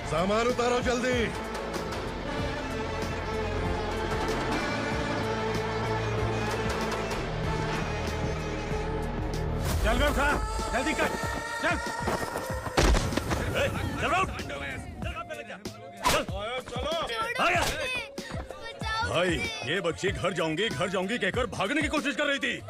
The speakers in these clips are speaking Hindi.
सामान उतारो जल्दी। चल रहा खा, जल्दी कर, चल। चल रहा चलो। भाई ये बच्ची घर जाऊंगी कहकर भागने की कोशिश कर रही थी।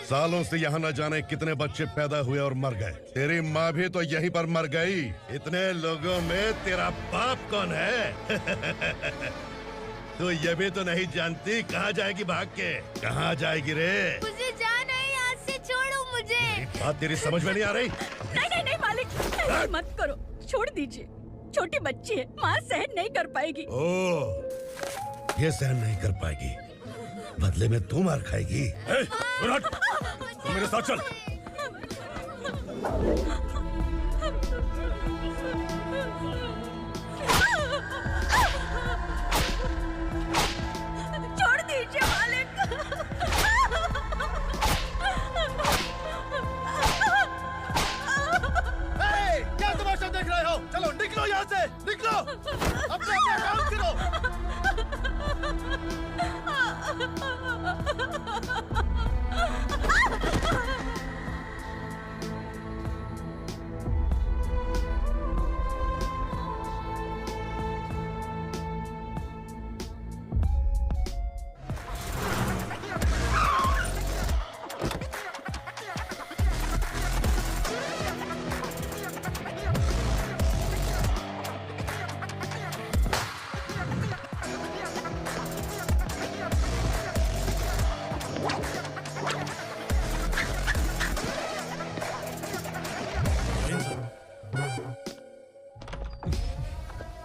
सालों से यहाँ न जाने कितने बच्चे पैदा हुए और मर गए। तेरी माँ भी तो यहीं पर मर गई। इतने लोगों में तेरा बाप कौन है? तू ये भी तो नहीं जानती कहाँ जाएगी भाग के? कहाँ जाएगी रे? मुझे जाना है, यहाँ से छोड़ो मुझे। बात तेरी समझ में नहीं आ रही? नहीं मालिक, ऐसे मत करो, छोड़ दीजिए। छोटी बच्ची है, माँ सहन नहीं कर पाएगी। ओह, ये सहन नहीं कर पाएगी, बदले में तू मार खाएगी। तू मेरे साथ चल। छोड़ दीजिए मालिक। क्या तमाशा देख रहे हो? चलो निकलो यहाँ से, निकलो। अपना काम करो।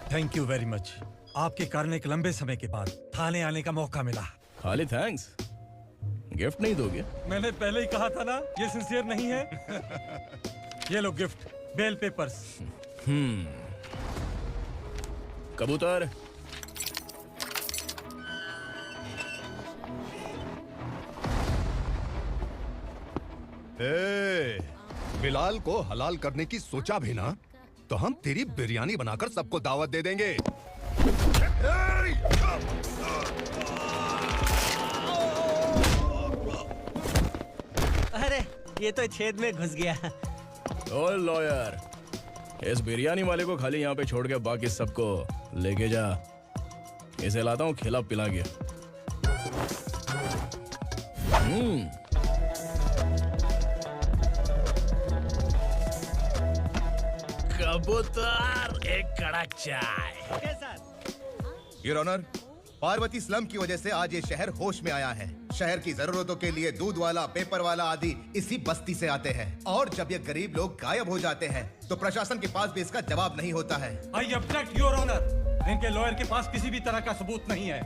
Thank you very much. आपके कारण एक लंबे समय के बाद थाने आने का मौका मिला। खाली थैंक्स, गिफ्ट नहीं दोगे? मैंने पहले ही कहा था ना, ये सिंसियर नहीं है। ये लो गिफ्ट, बेल पेपर्स। कबूतर। बिलाल को हलाल करने की सोचा भी ना, तो हम तेरी बिरयानी बनाकर सबको दावत दे देंगे। अरे ये तो छेद में घुस गया। ओ लॉयर, इस बिरयानी वाले को खाली यहाँ पे छोड़ के बाकी सबको लेके जा। इसे लाता हूँ खिला पिला के। कबूतर, एक कड़क चाय। Okay sir. Your honour, Parvati slum की वजह से आज ये शहर होश में आया है। शहर की जरूरतों के लिए दूध वाला, पेपर वाला आदि इसी बस्ती से आते हैं, और जब ये गरीब लोग गायब हो जाते हैं तो प्रशासन के पास भी इसका जवाब नहीं होता है। I object your honour. इनके लॉयर के पास किसी भी तरह का सबूत नहीं है।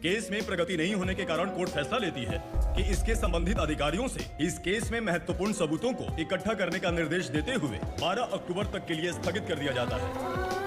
केस में प्रगति नहीं होने के कारण कोर्ट फैसला लेती है कि इसके संबंधित अधिकारियों से इस केस में महत्वपूर्ण सबूतों को इकट्ठा करने का निर्देश देते हुए 12 अक्टूबर तक के लिए स्थगित कर दिया जाता है।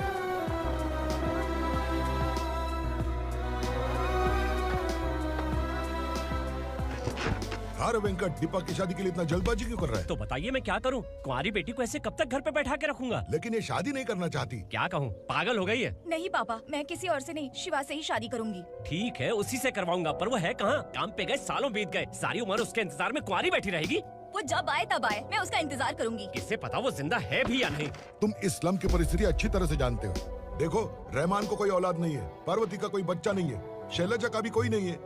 अरे वेंकट, दीपा की शादी के लिए इतना जल्दबाजी क्यों कर रहा है? तो बताइए मैं क्या करूं? कुंवारी बेटी को ऐसे कब तक घर पे बैठा के रखूंगा? लेकिन ये शादी नहीं करना चाहती। क्या कहूं, पागल हो गई है। नहीं पापा, मैं किसी और से नहीं, शिवा से ही शादी करूंगी। ठीक है, उसी से करवाऊंगा, पर वो है कहाँ? काम पे गए, सालों बीत गए, सारी उम्र उसके इंतजार में कुंवारी बैठी रहेगी। वो जब आए तब आए, मैं उसका इंतजार करूंगी। किससे पता वो जिंदा है भी या नहीं। तुम इस्लाम की परिस्थिति अच्छी तरह से जानते हो। देखो, रहमान को कोई औलाद नहीं है, पार्वती का कोई बच्चा नहीं है, शैलजा का भी कोई नहीं है।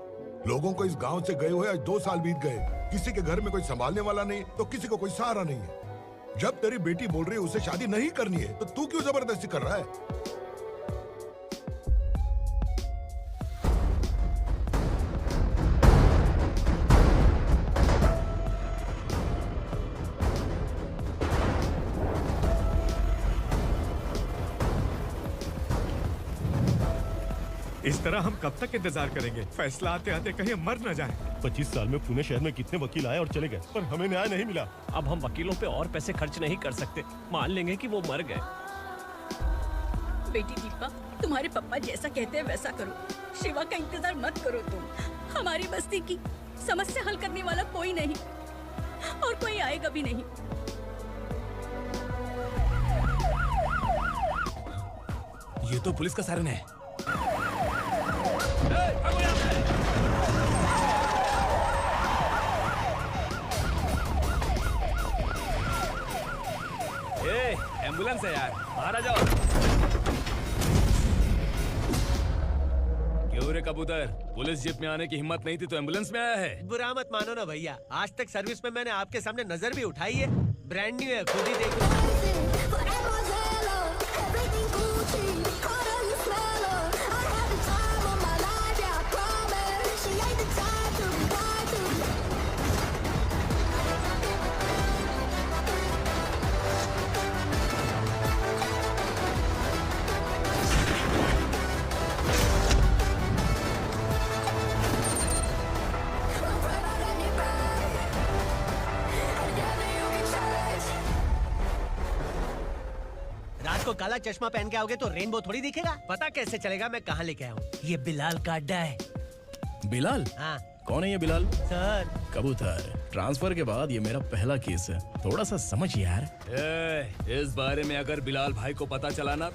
लोगों को इस गांव से गए हुए आज 2 साल बीत गए। किसी के घर में कोई संभालने वाला नहीं, तो किसी को कोई सहारा नहीं है। जब तेरी बेटी बोल रही है उसे शादी नहीं करनी है, तो तू क्यों जबरदस्ती कर रहा है? इस तरह हम कब तक इंतजार करेंगे? फैसला आते आते कहीं हम मर न जाएं। 25 साल में पुणे शहर में कितने वकील आए और चले गए, पर हमें न्याय नहीं मिला। अब हम वकीलों पे और पैसे खर्च नहीं कर सकते। मान लेंगे कि वो मर गए। बेटी दीपा, तुम्हारे पापा जैसा कहते हैं वैसा करो। शिवा का इंतजार मत करो तुम। हमारी बस्ती की समस्या हल करने वाला कोई नहीं और कोई आएगा भी नहीं। ये तो पुलिस का सायरन है। एम्बुलेंस है यार, बाहर आ जाओ। क्यों रे कबूतर, पुलिस जीप में आने की हिम्मत नहीं थी तो एम्बुलेंस में आया है? बुरा मत मानो ना भैया, आज तक सर्विस में मैंने आपके सामने नजर भी उठाई है। ब्रांड न्यू है, खुद ही देखो। रात को काला चश्मा पहन के आओगे तो रेनबो थोड़ी दिखेगा। पता कैसे चलेगा मैं कहाँ लेके आया हूँ? ये बिलाल का अड्डा है। बिलाल? हाँ। कौन है ये बिलाल? सर कबूतर, ट्रांसफर के बाद ये मेरा पहला केस है, थोड़ा सा समझ यार। इस बारे में अगर बिलाल भाई को पता चला ना।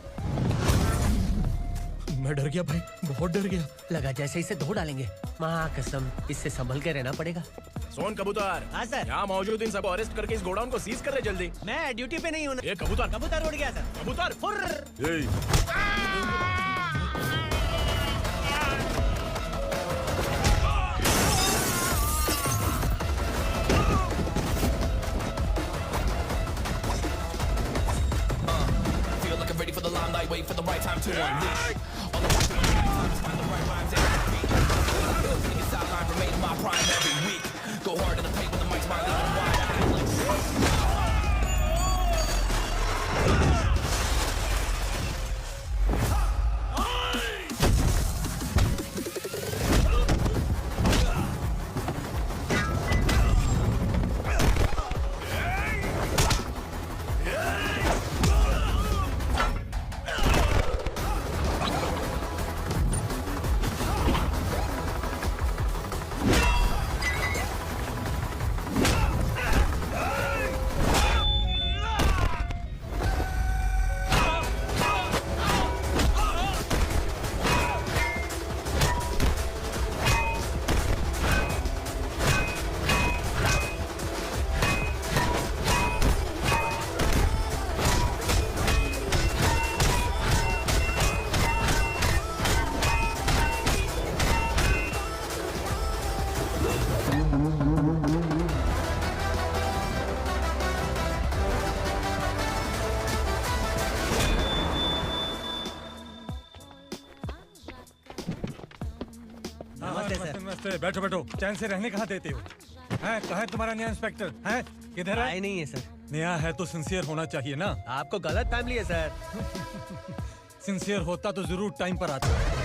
मैं डर गया भाई, बहुत डर गया। लगा जैसे इसे धो डालेंगे। माँ कसम, इससे संभल के रहना पड़ेगा। सोन कबूतर। हाँ सर। यहाँ मौजूद इन सबको अरेस्ट करके इस गोडाउन को सीज कर रहे जल्दी। मैं ड्यूटी पे नहीं हूँ। ये कबूतर। कबूतर उड़ गया सर। कबूतर फुर्र। Wait for the right time to unleash. All the watching find the right rhymes and beat. Niggas sideline remain my prime every week. Go hard in the paint with the mic's my leading wide. I feel like नमस्ते, बैठो बैठो। चैन से रहने कहाँ देते हो? हैं, कहाँ है तुम्हारा नया इंस्पेक्टर? हैं, किधर है? आए नहीं है सर। नया है तो सिंसियर होना चाहिए ना। आपको गलत फैमिली है सर। सिंसियर होता तो जरूर टाइम पर आता।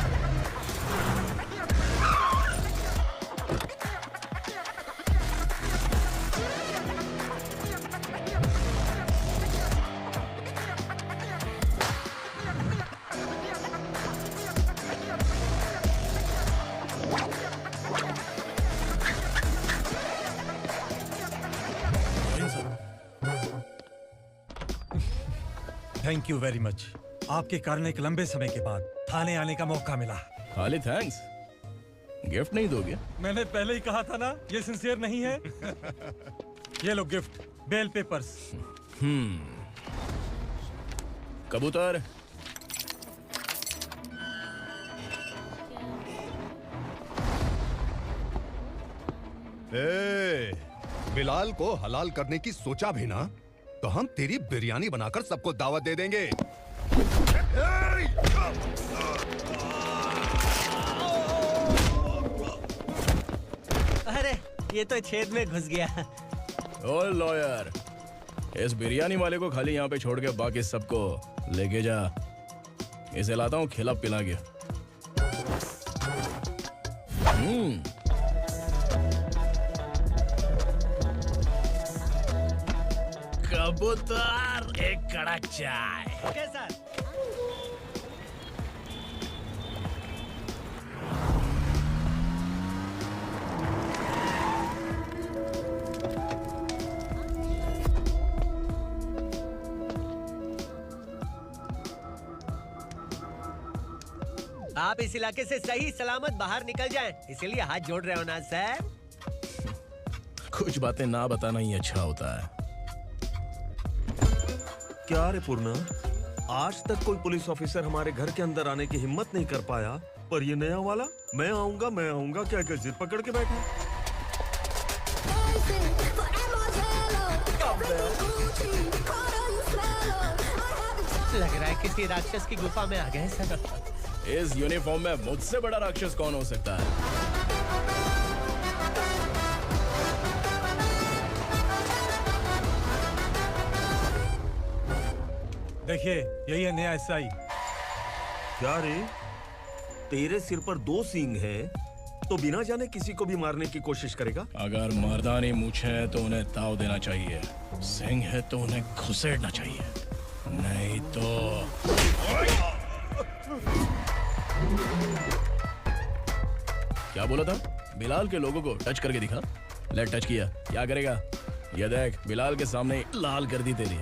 Thank you very much. आपके कारण एक लंबे समय के बाद थाने आने का मौका मिला। खाली थैंक्स, गिफ्ट नहीं दोगे? मैंने पहले ही कहा था ना, ये सिंसियर नहीं है। ये लो गिफ्ट, बेल पेपर्स। कबूतर, बिलाल को हलाल करने की सोचा भी ना? तो हम तेरी बिरयानी बनाकर सबको दावत दे देंगे। अरे ये तो छेद में घुस गया। ओ लॉयर, इस बिरयानी वाले को खाली यहाँ पे छोड़ के बाकी सबको लेके जा। इसे लाता हूँ खिला पिला के। कबूतर, एक कड़क चाय। Okay sir. आप इस इलाके से सही सलामत बाहर निकल जाएं, इसीलिए हाथ जोड़ रहे हो ना सर? कुछ बातें ना बताना ही अच्छा होता है। क्या रे पूर्णा, आज तक कोई पुलिस ऑफिसर हमारे घर के अंदर आने की हिम्मत नहीं कर पाया, पर ये नया वाला मैं आऊंगा क्या जिद पकड़ के बैठा। लग रहा है किसी राक्षस की गुफा में आ गए सर। इस यूनिफॉर्म में मुझसे बड़ा राक्षस कौन हो सकता है? देखिए, यही है नया एसआई। क्या रे, तेरे सिर पर 2 सींग है तो बिना जाने किसी को भी मारने की कोशिश करेगा? अगर मर्दानी मूछें है तो उन्हें ताव देना चाहिए, सिंह है तो उन्हें घुसेड़ना चाहिए, नहीं तो। क्या बोला था? बिलाल के लोगों को टच करके दिखा। ले टच किया, क्या करेगा? ये देख, बिलाल के सामने लाल कर दी तेरी।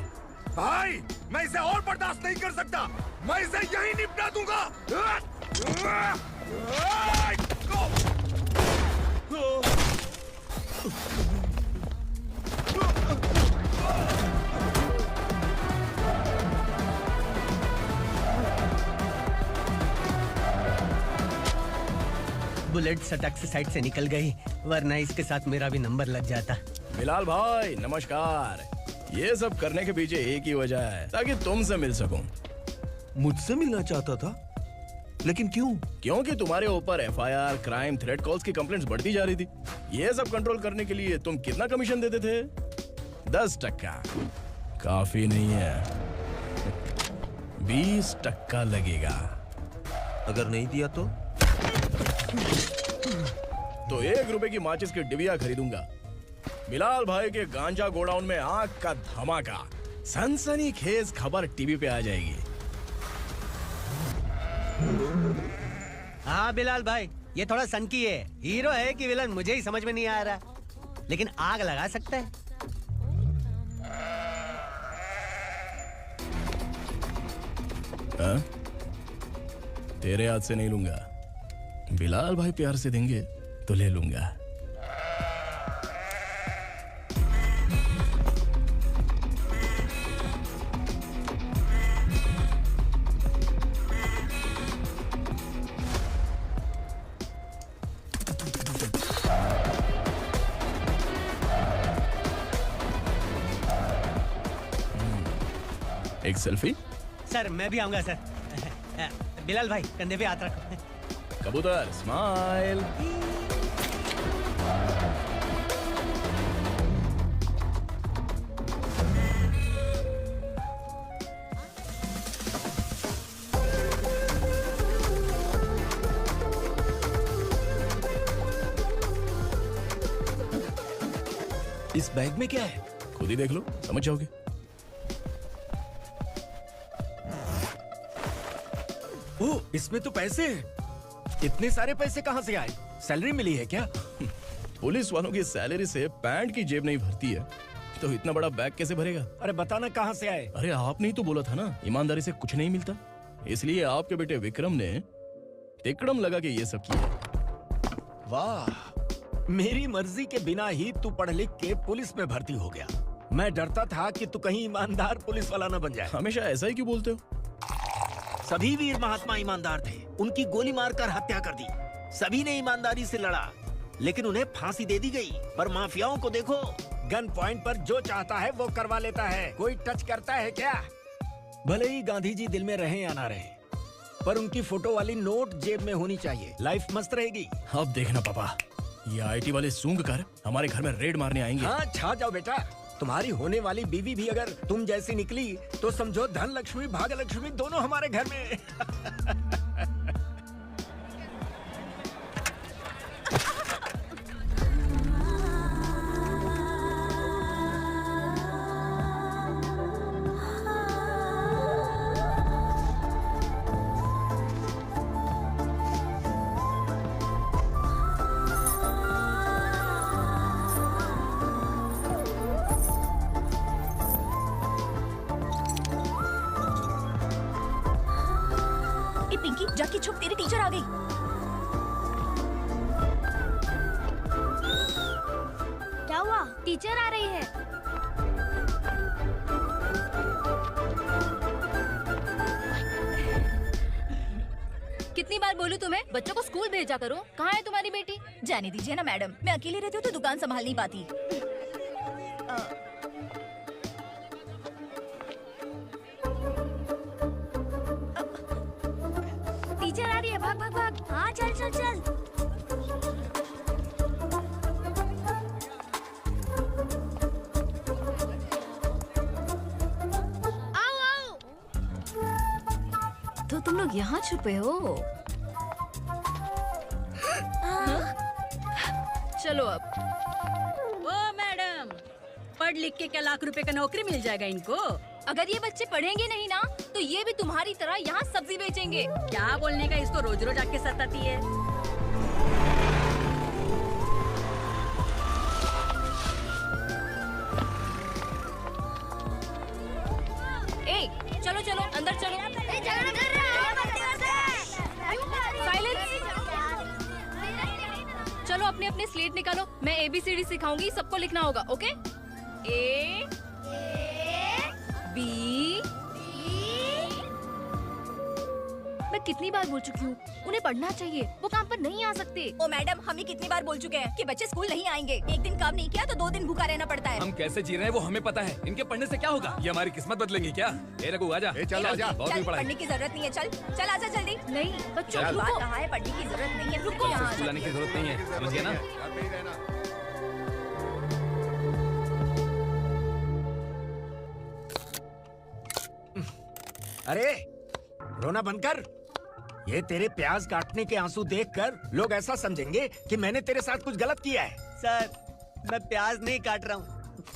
भाई, मैं इसे और बर्दाश्त नहीं कर सकता। मैं इसे यहीं निपटा दूंगा। बुलेट सटक से साइड से निकल गई, वरना इसके साथ मेरा भी नंबर लग जाता। बिलाल भाई नमस्कार। ये सब करने के पीछे एक ही वजह है, ताकि तुमसे मिल सकूं। मुझसे मिलना चाहता था? लेकिन क्यों? क्योंकि तुम्हारे ऊपर एफआईआर, क्राइम, थ्रेट कॉल्स की कंप्लेंट्स बढ़ती जा रही थी। ये सब कंट्रोल करने के लिए तुम कितना कमीशन देते थे? 10%। काफी नहीं है, 20% लगेगा। अगर नहीं दिया तो 1 रुपए की माचिस की डिबिया खरीदूंगा। बिलाल भाई के गांजा गोडाउन में आग का धमाका, सनसनीखेज खबर टीवी पे आ जाएगी। हाँ बिलाल भाई, ये थोड़ा सनकी है। हीरो है कि विलन मुझे ही समझ में नहीं आ रहा, लेकिन आग लगा सकता है। हाँ? तेरे हाथ से नहीं लूंगा, बिलाल भाई प्यार से देंगे तो ले लूंगा। एक सेल्फी? सर मैं भी आऊंगा सर। बिलाल भाई कंधे पे हाथ रखो। कबूतर स्माइल। इस बैग में क्या है? खुद ही देख लो, समझ जाओगे। ओह, इसमें तो पैसे हैं। इतने सारे पैसे कहाँ से आए? सैलरी मिली है क्या? पुलिस वालों की सैलरी से पैंट की जेब नहीं भरती है, तो इतना बड़ा बैग कैसे भरेगा? अरे बताना कहाँ से आए? अरे आपने ही तो बोला था ना, ईमानदारी से कुछ नहीं मिलता, इसलिए आपके बेटे विक्रम ने तिकड़म लगा के ये सब किया। वाह, मेरी मर्जी के बिना ही तू पढ़ लिख के पुलिस में भर्ती हो गया। मैं डरता था कि तू कहीं ईमानदार पुलिस वाला न बन जाए। हमेशा ऐसा ही क्यों बोलते हो? सभी वीर महात्मा ईमानदार थे, उनकी गोली मारकर हत्या कर दी। सभी ने ईमानदारी से लड़ा, लेकिन उन्हें फांसी दे दी गई। पर माफियाओं को देखो, गन पॉइंट पर जो चाहता है वो करवा लेता है। कोई टच करता है क्या? भले ही गांधी जी दिल में रहे या ना रहे, पर उनकी फोटो वाली नोट जेब में होनी चाहिए। लाइफ मस्त रहेगी। अब देखना पापा, ये आईटी वाले सूंघ कर हमारे घर में रेड मारने आएंगे। हाँ, छा जाओ बेटा। तुम्हारी होने वाली बीवी भी अगर तुम जैसी निकली तो समझो धन लक्ष्मी भाग्य लक्ष्मी दोनों हमारे घर में। पिंकी, जाके छुप, तेरी टीचर आ गई। क्या हुआ? टीचर आ रही है। कितनी बार बोलूं तुम्हें, बच्चों को स्कूल भेजा करो। कहाँ है तुम्हारी बेटी? जाने दीजिए ना मैडम, मैं अकेली रहती हूँ तो दुकान संभाल नहीं पाती। टीचर आ रही है, भाग भाग भाग। हाँ चल चल चल। आओ आओ। तो तुम लोग यहाँ छुपे हो? चलो अब। ओ मैडम, पढ़ लिख के क्या लाख रुपए का नौकरी मिल जाएगा इनको? अगर ये बच्चे पढ़ेंगे नहीं ना तो ये भी तुम्हारी तरह यहाँ सब्जी बेचेंगे। क्या बोलने का, इसको रोज रोज आके सताती है। ए, चलो चलो अंदर चलो। साइलेंस। चलो अपने अपने स्लेट निकालो, मैं ABCD सिखाऊंगी, सबको लिखना होगा। ओके? A B। मैं कितनी बार बोल चुकी हूँ, उन्हें पढ़ना चाहिए, वो काम पर नहीं आ सकते। ओ मैडम, हम ही कितनी बार बोल चुके हैं कि बच्चे स्कूल नहीं आएंगे। एक दिन काम नहीं किया तो 2 दिन भूखा रहना पड़ता है। हम कैसे जी रहे हैं वो हमें पता है, इनके पढ़ने से क्या होगा? ये हमारी किस्मत बदलेंगे क्या? ए रघु आजा। चल आजा। चल, पढ़ने की जरूरत नहीं है, चल चल आजा जल्दी। नहीं बच्चों, रुको। कहाँ है, पढ़ने की जरूरत नहीं है, रुको। बुलाने की जरूरत नहीं है, समझ गया ना? अरे रोना बंद कर। ये तेरे प्याज काटने के आंसू देखकर लोग ऐसा समझेंगे कि मैंने तेरे साथ कुछ गलत किया है। सर, मैं प्याज नहीं काट रहा हूँ,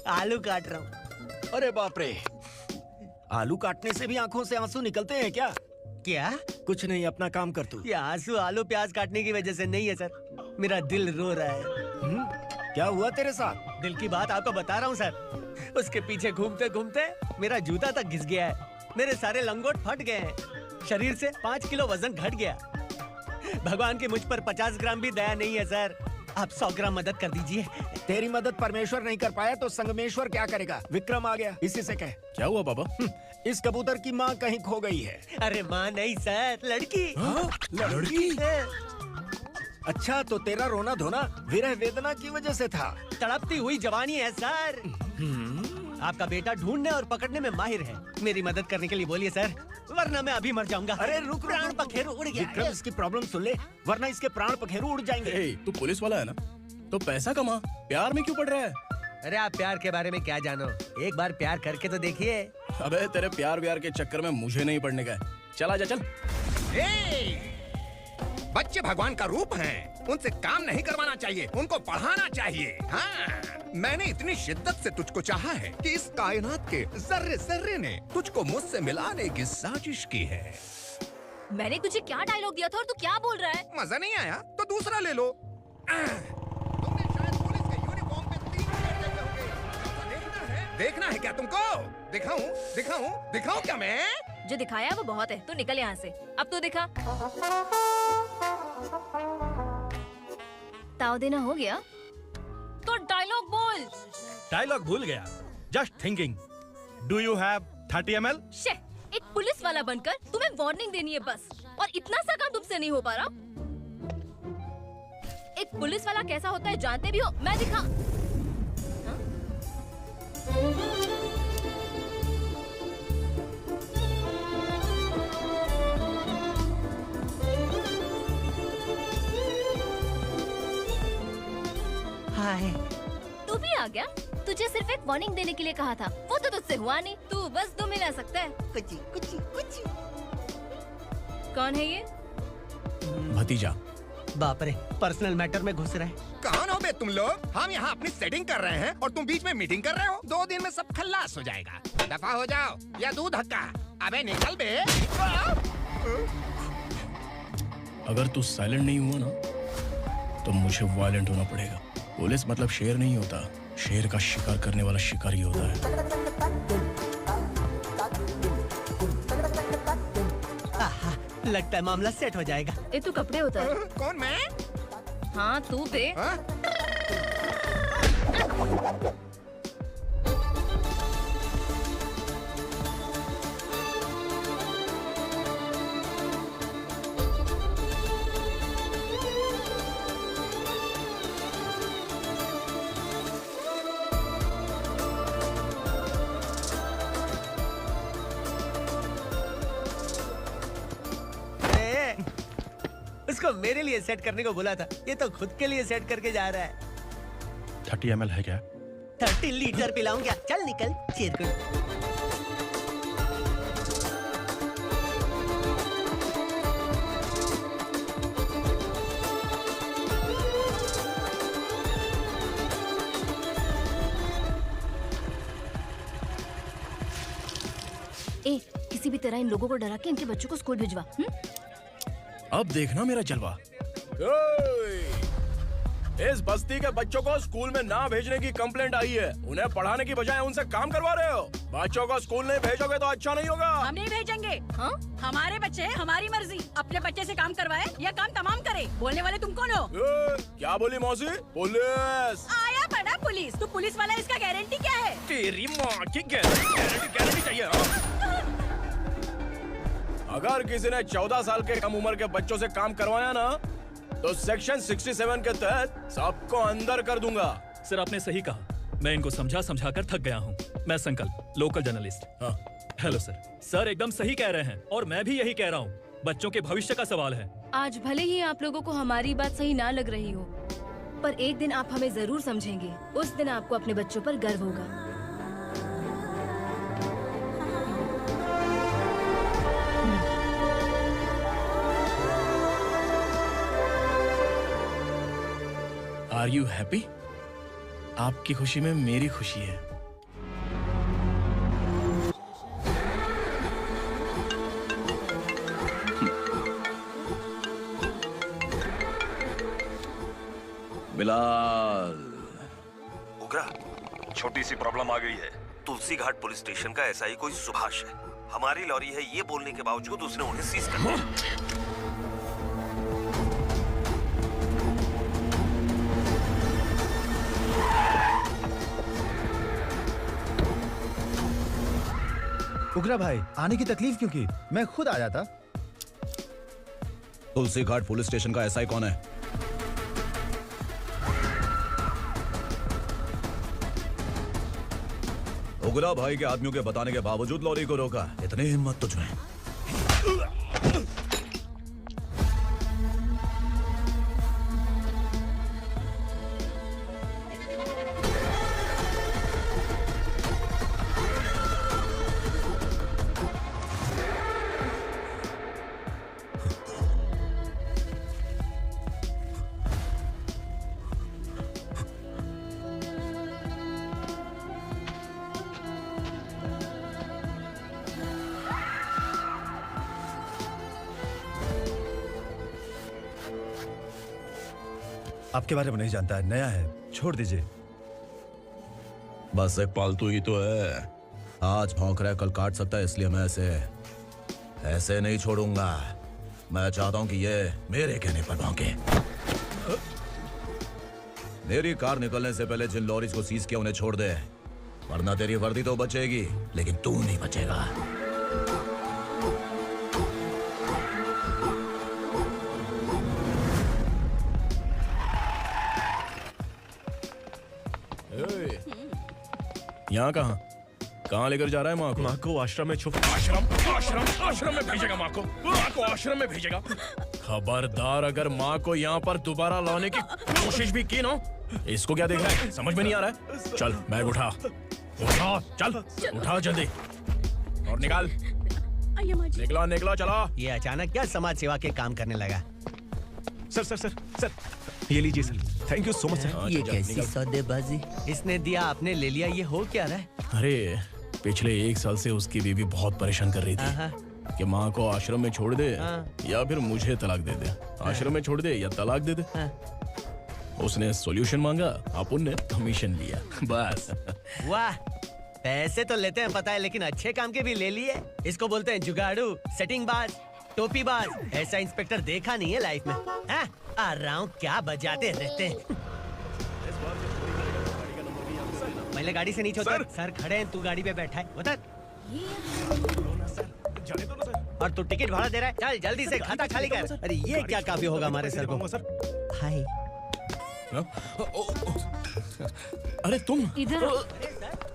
आलू काट रहा हूँ। अरे बाप रे, आलू काटने से भी आंखों से आंसू निकलते हैं क्या? क्या? कुछ नहीं, अपना काम कर तू। ये आंसू आलू प्याज काटने की वजह से नहीं है सर, मेरा दिल रो रहा है। क्या हुआ तेरे साथ? दिल की बात आपको बता रहा हूँ सर। उसके पीछे घूमते घूमते मेरा जूता तक घिस गया है, मेरे सारे लंगोट फट गए हैं, शरीर से 5 किलो वजन घट गया। भगवान की मुझ पर 50 ग्राम भी दया नहीं है सर, आप 100 ग्राम मदद कर दीजिए। तेरी मदद परमेश्वर नहीं कर पाया तो संगमेश्वर क्या करेगा? विक्रम आ गया, इसी से कह। क्या हुआ पापा? इस कबूतर की माँ कहीं खो गई है। अरे माँ नहीं सर, लड़की। लड़की? अच्छा, तो तेरा रोना धोना विरह वेदना की वजह से था। तड़पती हुई जवानी है सर। आपका बेटा ढूंढने और पकड़ने में माहिर है, मेरी मदद करने के लिए बोलिए सर, वरना मैं अभी मर जाऊंगा। अरे रुक, प्राण पखेरु उड़ गया। विक्रम, इसकी प्रॉब्लम सुन ले, वरना इसके प्राण पखेरु उड़ जाएंगे। तू पुलिस वाला है ना, तो पैसा कमा, प्यार में क्यों पड़ रहा है? अरे आप प्यार के बारे में क्या जानो, एक बार प्यार करके तो देखिए। अबे तेरे प्यार व्यार के चक्कर में मुझे नहीं पड़ने का है। चल आजा, चल। बच्चे भगवान का रूप हैं, उनसे काम नहीं करवाना चाहिए, उनको पढ़ाना चाहिए। हाँ, मैंने इतनी शिद्दत से तुझको चाहा है कि इस कायनात के जर्रे जर्रे ने तुझको मुझसे मिलाने की साजिश की है। मैंने तुझे क्या डायलॉग दिया था और तू क्या बोल रहा है? मजा नहीं आया तो दूसरा ले लो। तुमने शायद पुलिस के यूनिफॉर्म पे 3 शेर देखे होंगे। देखना है क्या तुमको? दिखाऊं दिखाऊं दिखाऊं क्या मैं? जो दिखाया वो बहुत है, तू निकल यहाँ से। अब तो दिखा। ताव देना हो गया तो डायलॉग बोल। डायलॉग भूल गया। Just thinking, do you have 30 ml? शे, एक पुलिस वाला बनकर तुम्हें वार्निंग देनी है बस, और इतना सा काम तुमसे नहीं हो पा रहा। एक पुलिस वाला कैसा होता है जानते भी हो? मैं दिखा। हाय। तू भी आ गया? तुझे सिर्फ एक वार्निंग देने के लिए कहा था, वो तो तुझसे हुआ नहीं। तू बस 2 मिला सकता है। कुछ कुछ। कौन है ये? भतीजा। बाप रे, पर्सनल मैटर में घुस रहे। कौन हो बे तुम लोग? हम यहाँ अपनी सेटिंग कर रहे हैं और तुम बीच में मीटिंग कर रहे हो। 2 दिन में सब खल्लास हो जाएगा। दफा हो जाओ या दूध हक्का। अबे निकल बे। अगर तू साइलेंट नहीं हुआ ना तो मुझे वायलेंट होना पड़ेगा। पुलिस मतलब शेर नहीं होता, शेर का शिकार करने वाला शिकारी होता है। आहा, लगता है मामला सेट हो जाएगा। ये तू कपड़े उतार। कौन मैं? हाँ तू बे। उसको मेरे लिए सेट करने को बोला था, ये तो खुद के लिए सेट करके जा रहा है। 30 ml है क्या? 30 लीटर पिलाऊं क्या? चल निकल चिरकुट। किसी भी तरह इन लोगों को डरा के इनके बच्चों को स्कूल भिजवा। अब देखना मेरा जलवा। इस बस्ती के बच्चों को स्कूल में ना भेजने की कंप्लेंट आई है। उन्हें पढ़ाने की बजाय उनसे काम करवा रहे हो। बच्चों को स्कूल नहीं भेजोगे तो अच्छा नहीं होगा। हम नहीं भेजेंगे। हाँ? हमारे बच्चे हमारी मर्जी। अपने बच्चे से काम करवाए या काम तमाम करे। बोलने वाले तुम कौन हो? क्या बोली मौसी? पुलिस आया बड़ा पुलिस। तू पुलिस वाला, इसका गारंटी क्या है? तेरी माँ की गारंटी चाहिए। अगर किसी ने 14 साल के कम उम्र के बच्चों से काम करवाया ना तो सेक्शन 67 के तहत सबको अंदर कर दूंगा। सर आपने सही कहा। मैं इनको समझा कर थक गया हूँ। मैं संकल्प, लोकल जर्नलिस्ट। हाँ। Hello sir. सर एकदम सही कह रहे हैं और मैं भी यही कह रहा हूँ। बच्चों के भविष्य का सवाल है। आज भले ही आप लोगों को हमारी बात सही ना लग रही हो, पर एक दिन आप हमें जरूर समझेंगे। उस दिन आपको अपने बच्चों पर गर्व होगा। Are you happy? आपकी खुशी में मेरी खुशी है। बिलाल। उग्रा, छोटी सी प्रॉब्लम आ गई है। तुलसी घाट पुलिस स्टेशन का एसआई कोई सुभाष है। हमारी लॉरी है ये बोलने के बावजूद उसने उन्हें सीज कर लिया। उग्रा भाई, आने की तकलीफ क्यों की? मैं खुद आ जाता। तुलसी घाट पुलिस स्टेशन का एसआई कौन है? उग्रा भाई के आदमियों के बताने के बावजूद लॉरी को रोका। इतनी हिम्मत तुझमें? आपके बारे में नहीं जानता है, नया है, छोड़ दीजिए। बस एक पालतू ही तो है। आज भौंक रहा है, कल काट सकता है, इसलिए मैं ऐसे नहीं छोड़ूंगा। मैं चाहता हूं कि ये मेरे कहने पर भौंके। मेरी कार निकलने से पहले जिन लॉरीज को सीज किया उन्हें छोड़ दे, वरना तेरी वर्दी तो बचेगी लेकिन तू नहीं बचेगा। यहाँ कहाँ लेकर जा रहा है माँ को? माँ को आश्रम में छुप आश्रम में भेजेगा। माँ को आश्रम में भेजेगा। खबरदार, अगर माँ को यहाँ पर दोबारा लाने की कोशिश भी की ना, इसको क्या देख रहा है? समझ में नहीं आ रहा है? चल बैग उठा, चल उठा जल्दी और निकाल। निकला चला। ये अचानक क्या समाज सेवा के काम करने लगा? सर ये लीजिए sir. Thank you so much sir. ये कैसी सौदेबाजी? इसने दिया, आपने ले लिया, ये हो क्या रहा है? अरे पिछले 1 साल से उसकी बीवी बहुत परेशान कर रही थी कि माँ को आश्रम में छोड़ दे या फिर मुझे तलाक दे दे। आश्रम में छोड़ दे या तलाक दे दे। उसने सॉल्यूशन मांगा, अपन ने कमीशन लिया, बस। वाह, पैसे तो लेते हैं पता है, लेकिन अच्छे काम के भी ले लिए। इसको बोलते हैं जुगाड़ू, सेटिंग बाज, टोपी बाज। ऐसा इंस्पेक्टर देखा नहीं है लाइफ में। हाँ? आ रहा हूँ, क्या बजाते रहते हैं। पहले गाड़ी से नीचे उतर। सर खड़े हैं, तू गाड़ी पे बैठा है, उतर। और तू टिकट भाड़ा दे रहा है? चल जल्दी से खाता खाली कर। अरे ये क्या काफी होगा हमारे सर को। हाय। अरे तुम इधर।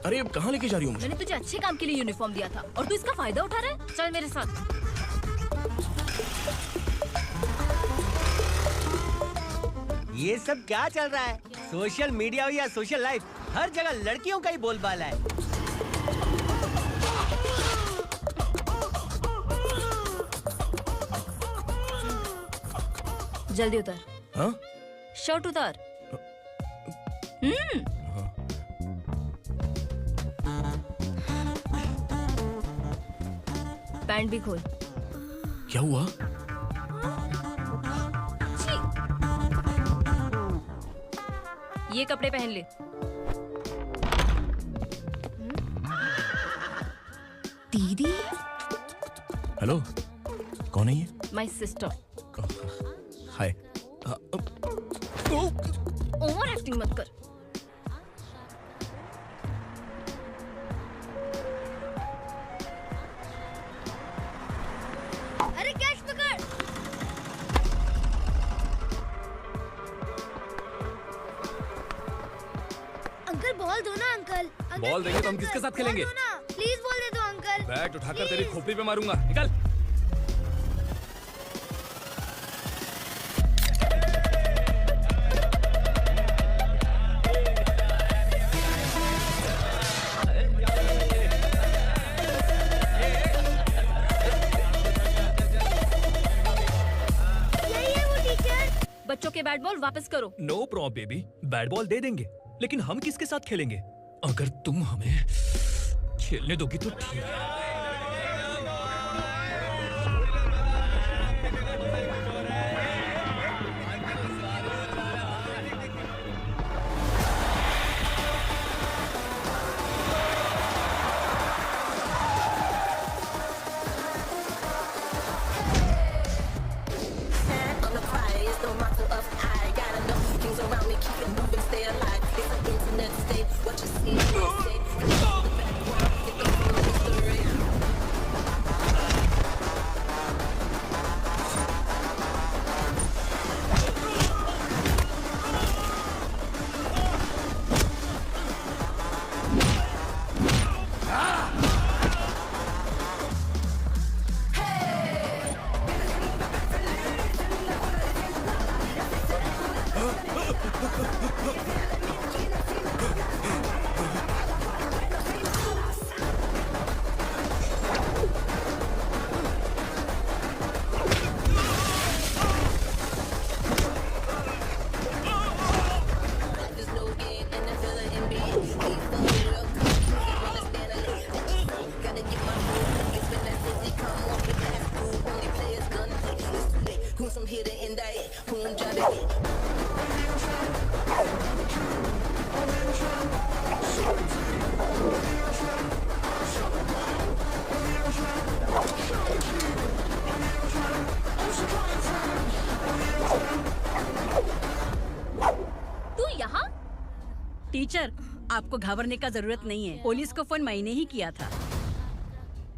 अरे कहाँ लेके जा रही हो मुझे? मैंने तुझे अच्छे काम के लिए यूनिफॉर्म दिया था और तू इसका फायदा उठा रहा है। चल मेरे साथ। ये सब क्या चल रहा है? सोशल मीडिया हो या सोशल लाइफ, हर जगह लड़कियों का ही बोलबाला है। जल्दी उतर। हाँ? शर्ट उतार। पैंट भी खोल। क्या हुआ? ये कपड़े पहन ले। दीदी। हेलो, कौन है ये? My sister. Hi. Over acting मत कर। अरे कैच पकड़। अंकल बॉल दो ना अंकल। बॉल देंगे तो हम किसके साथ खेलेंगे? प्लीज बॉल दे दो अंकल। बैट उठाकर तेरी खोपड़ी पे मारूंगा, निकल। बच्चों के बैट बॉल वापस करो। No problem baby, bat ball दे देंगे, लेकिन हम किसके साथ खेलेंगे? अगर तुम हमें खेलने दोगी तो ठीक है। टीचर, आपको घबराने का जरूरत नहीं है। पुलिस को फोन मैंने ही किया था।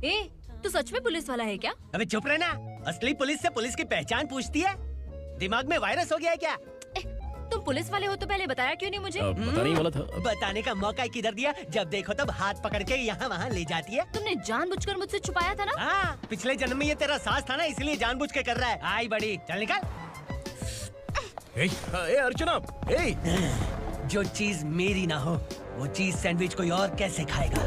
ए, तू सच में पुलिस वाला है क्या? अबे चुप रहना। असली पुलिस से पुलिस की पहचान पूछती है? दिमाग में वायरस हो गया है क्या? तुम पुलिस वाले हो तो पहले बताया क्यों नहीं मुझे? बताने ही वाला था। बताने का मौका किधर दिया? जब देखो तब हाथ पकड़ के यहाँ वहाँ ले जाती है। तुमने जानबूझकर मुझसे छुपाया था ना? हाँ, पिछले जन्म में ये तेरा सास था ना, इसलिए जानबूझ के कर रहा है। आई बड़ी, चल निकल। ए अर्चना, जो चीज मेरी ना हो वो चीज सैंडविच कोई और कैसे खाएगा?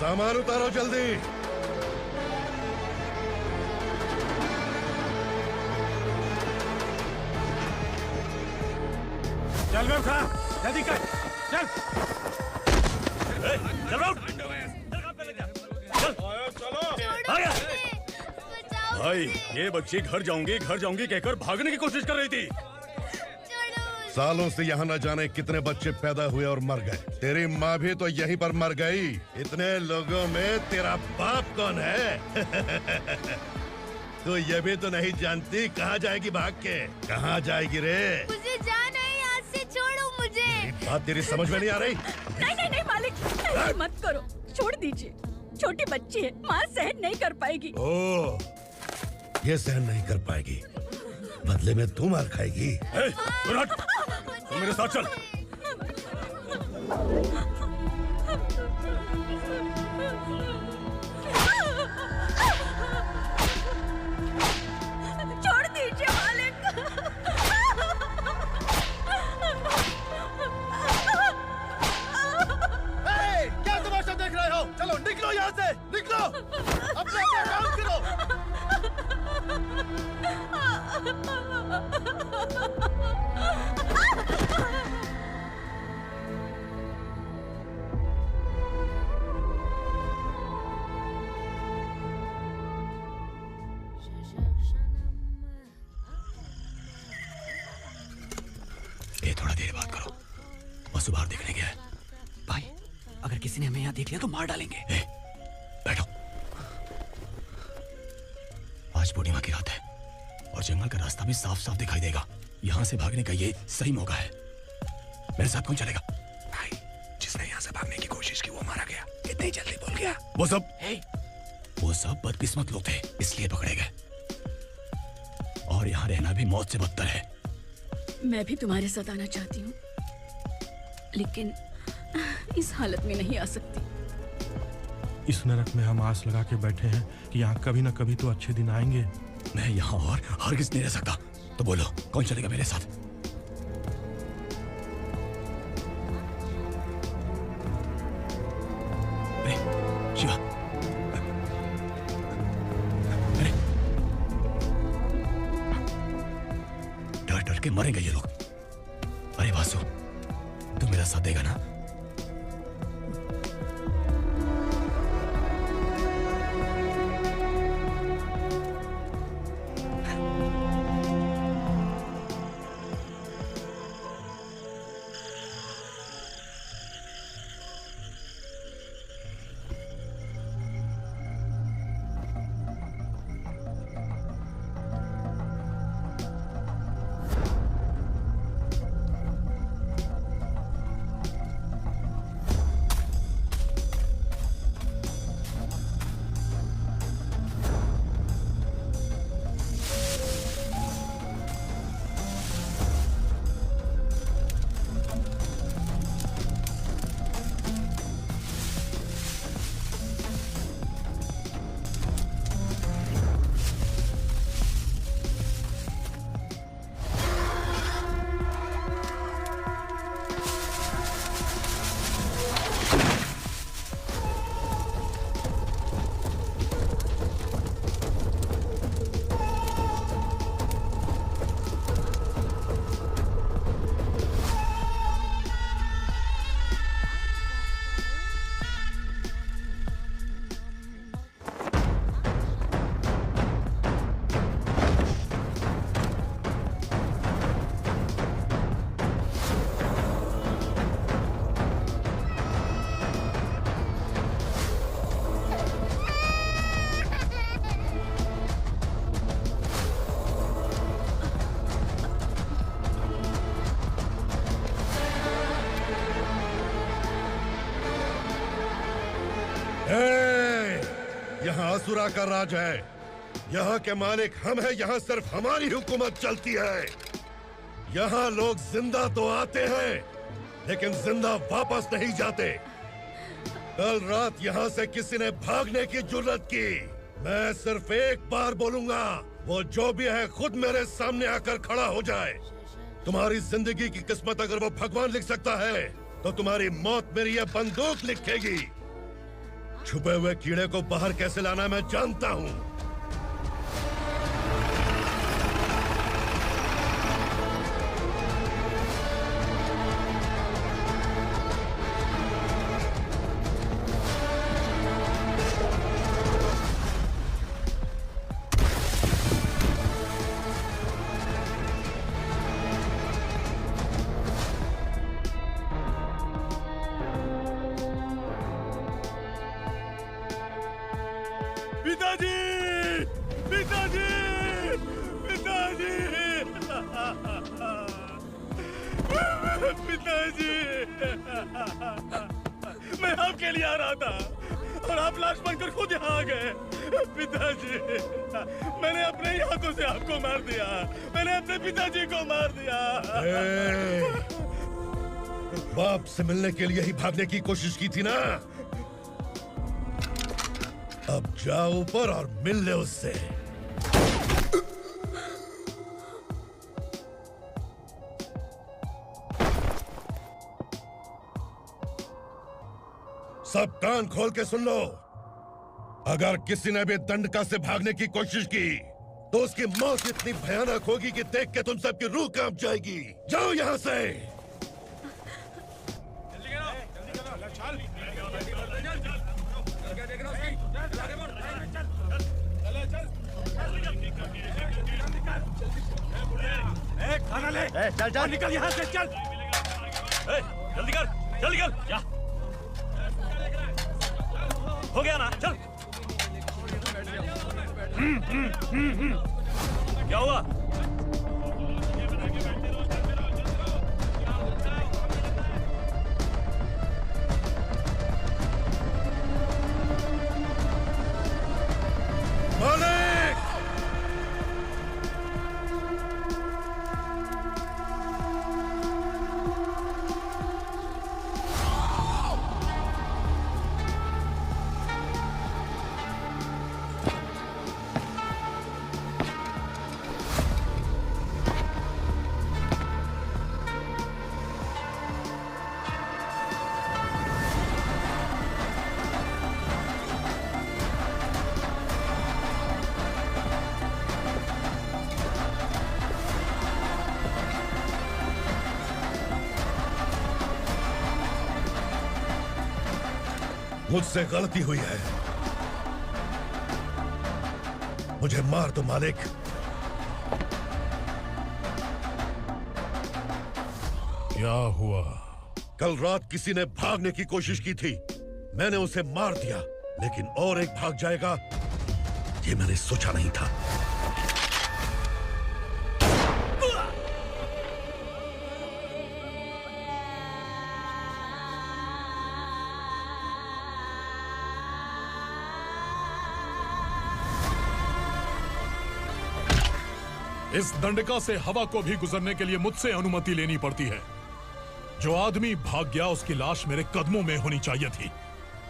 सामान उतारो जल्दी। चल बेवफा, जल्दी कर, चल। चल भाई, ये बच्ची घर जाऊंगी कहकर भागने की कोशिश कर रही थी। सालों से यहाँ न जाने कितने बच्चे पैदा हुए और मर गए। तेरी माँ भी तो यहीं पर मर गई। इतने लोगों में तेरा बाप कौन है? तो ये भी तो नहीं जानती कहाँ जाएगी भाग के? कहाँ जाएगी रे? मुझे जाना है यहाँ से, छोड़ो मुझे। बात तेरी समझ में नहीं आ रही? नहीं मालिक, ऐसे मत करो, छोड़ दीजिए। छोटी बच्ची है, माँ सहन नहीं कर पाएगी। ओह, ये सहन नहीं कर पाएगी, बदले में तू मार खाएगी। तू मेरे साथ चल। छोड़ दीजिए मालिक। क्या तमाशा देख रहे हो? चलो निकलो यहाँ से, निकलो। अपना काम करो। ए, थोड़ा देर बात करो। वसु बाहर देखने गया है। भाई, अगर किसी ने हमें यहाँ देख लिया तो मार डालेंगे। ए, बैठो। आज पूर्णिमा की रात है और जंगल का रास्ता भी साफ साफ दिखाई देगा। यहाँ से भागने का ये सही मौका है। मेरे साथ कौन चलेगा? भाई, जिसने यहाँ से भागने की कोशिश की वो मारा गया। इतनी जल्दी बोल गया। वो सब बदकिस्मत लोग थे, इसलिए पकड़े गए। और यहाँ रहना भी मौत से बदतर है। मैं भी तुम्हारे साथ आना चाहती हूँ, लेकिन इस हालत में नहीं आ सकती। इस नरक में हम आस लगा के बैठे हैं कि यहाँ कभी न कभी तो अच्छे दिन आएंगे। मैं यहाँ और हरगिज़ नहीं रह सकता। तो बोलो, कौन चलेगा मेरे साथ? शिवा, डर डर के मरेंगे ये लोग। अरे वासु, तू मेरा साथ देगा ना? यहाँ असुरा का राज है। यहाँ के मालिक हम हैं। यहाँ सिर्फ हमारी हुकूमत चलती है। यहाँ लोग जिंदा तो आते हैं लेकिन जिंदा वापस नहीं जाते। कल रात यहाँ से किसी ने भागने की जुर्रत की, मैं सिर्फ एक बार बोलूंगा, वो जो भी है खुद मेरे सामने आकर खड़ा हो जाए। तुम्हारी जिंदगी की किस्मत अगर वो भगवान लिख सकता है तो तुम्हारी मौत मेरी ये बंदूक लिखेगी। छुपे हुए कीड़े को बाहर कैसे लाना मैं जानता हूँ। पिताजी! पिताजी! पिताजी! पिताजी! मैं आपके लिए आ रहा था और आप लाश बनकर खुद यहाँ आ गए। पिताजी, मैंने अपने ही हाथों से आपको मार दिया। मैंने अपने पिताजी को मार दिया। बाप से मिलने के लिए ही भागने की कोशिश की थी ना? अब जाओ ऊपर और मिल ले उससे। सब कान खोल के सुन लो। अगर किसी ने भी दंडका से भागने की कोशिश की तो उसकी मौत इतनी भयानक होगी कि देख के तुम सबकी रूह कांप जाएगी। जाओ यहाँ से। खाना ले। चल चल निकल यहाँ से, चल। जल्दी कर, जल्दी कर। क्या हो गया ना? चल। क्या हुआ? मुझसे गलती हुई है, मुझे मार दो मालिक। क्या हुआ? कल रात किसी ने भागने की कोशिश की थी, मैंने उसे मार दिया, लेकिन और एक भाग जाएगा ये मैंने सोचा नहीं था। इस दंडका से हवा को भी गुजरने के लिए मुझसे अनुमति लेनी पड़ती है। जो आदमी भाग गया उसकी लाश मेरे कदमों में होनी चाहिए थी,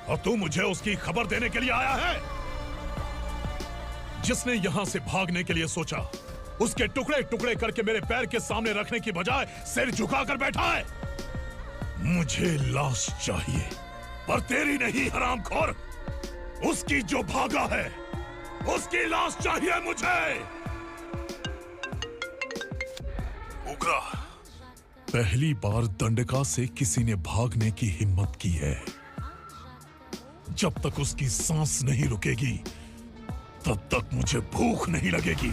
और तू मुझे उसकी खबर देने के लिए आया है। जिसने यहां से भागने के लिए सोचा उसके टुकड़े टुकड़े करके मेरे पैर के सामने रखने की बजाय सिर झुकाकर बैठा है। मुझे लाश चाहिए, पर तेरी नहीं हरामखोर। उसकी जो भागा है उसकी लाश चाहिए मुझे। उग्रा, पहली बार दंडका से किसी ने भागने की हिम्मत की है। जब तक उसकी सांस नहीं रुकेगी तब तक मुझे भूख नहीं लगेगी।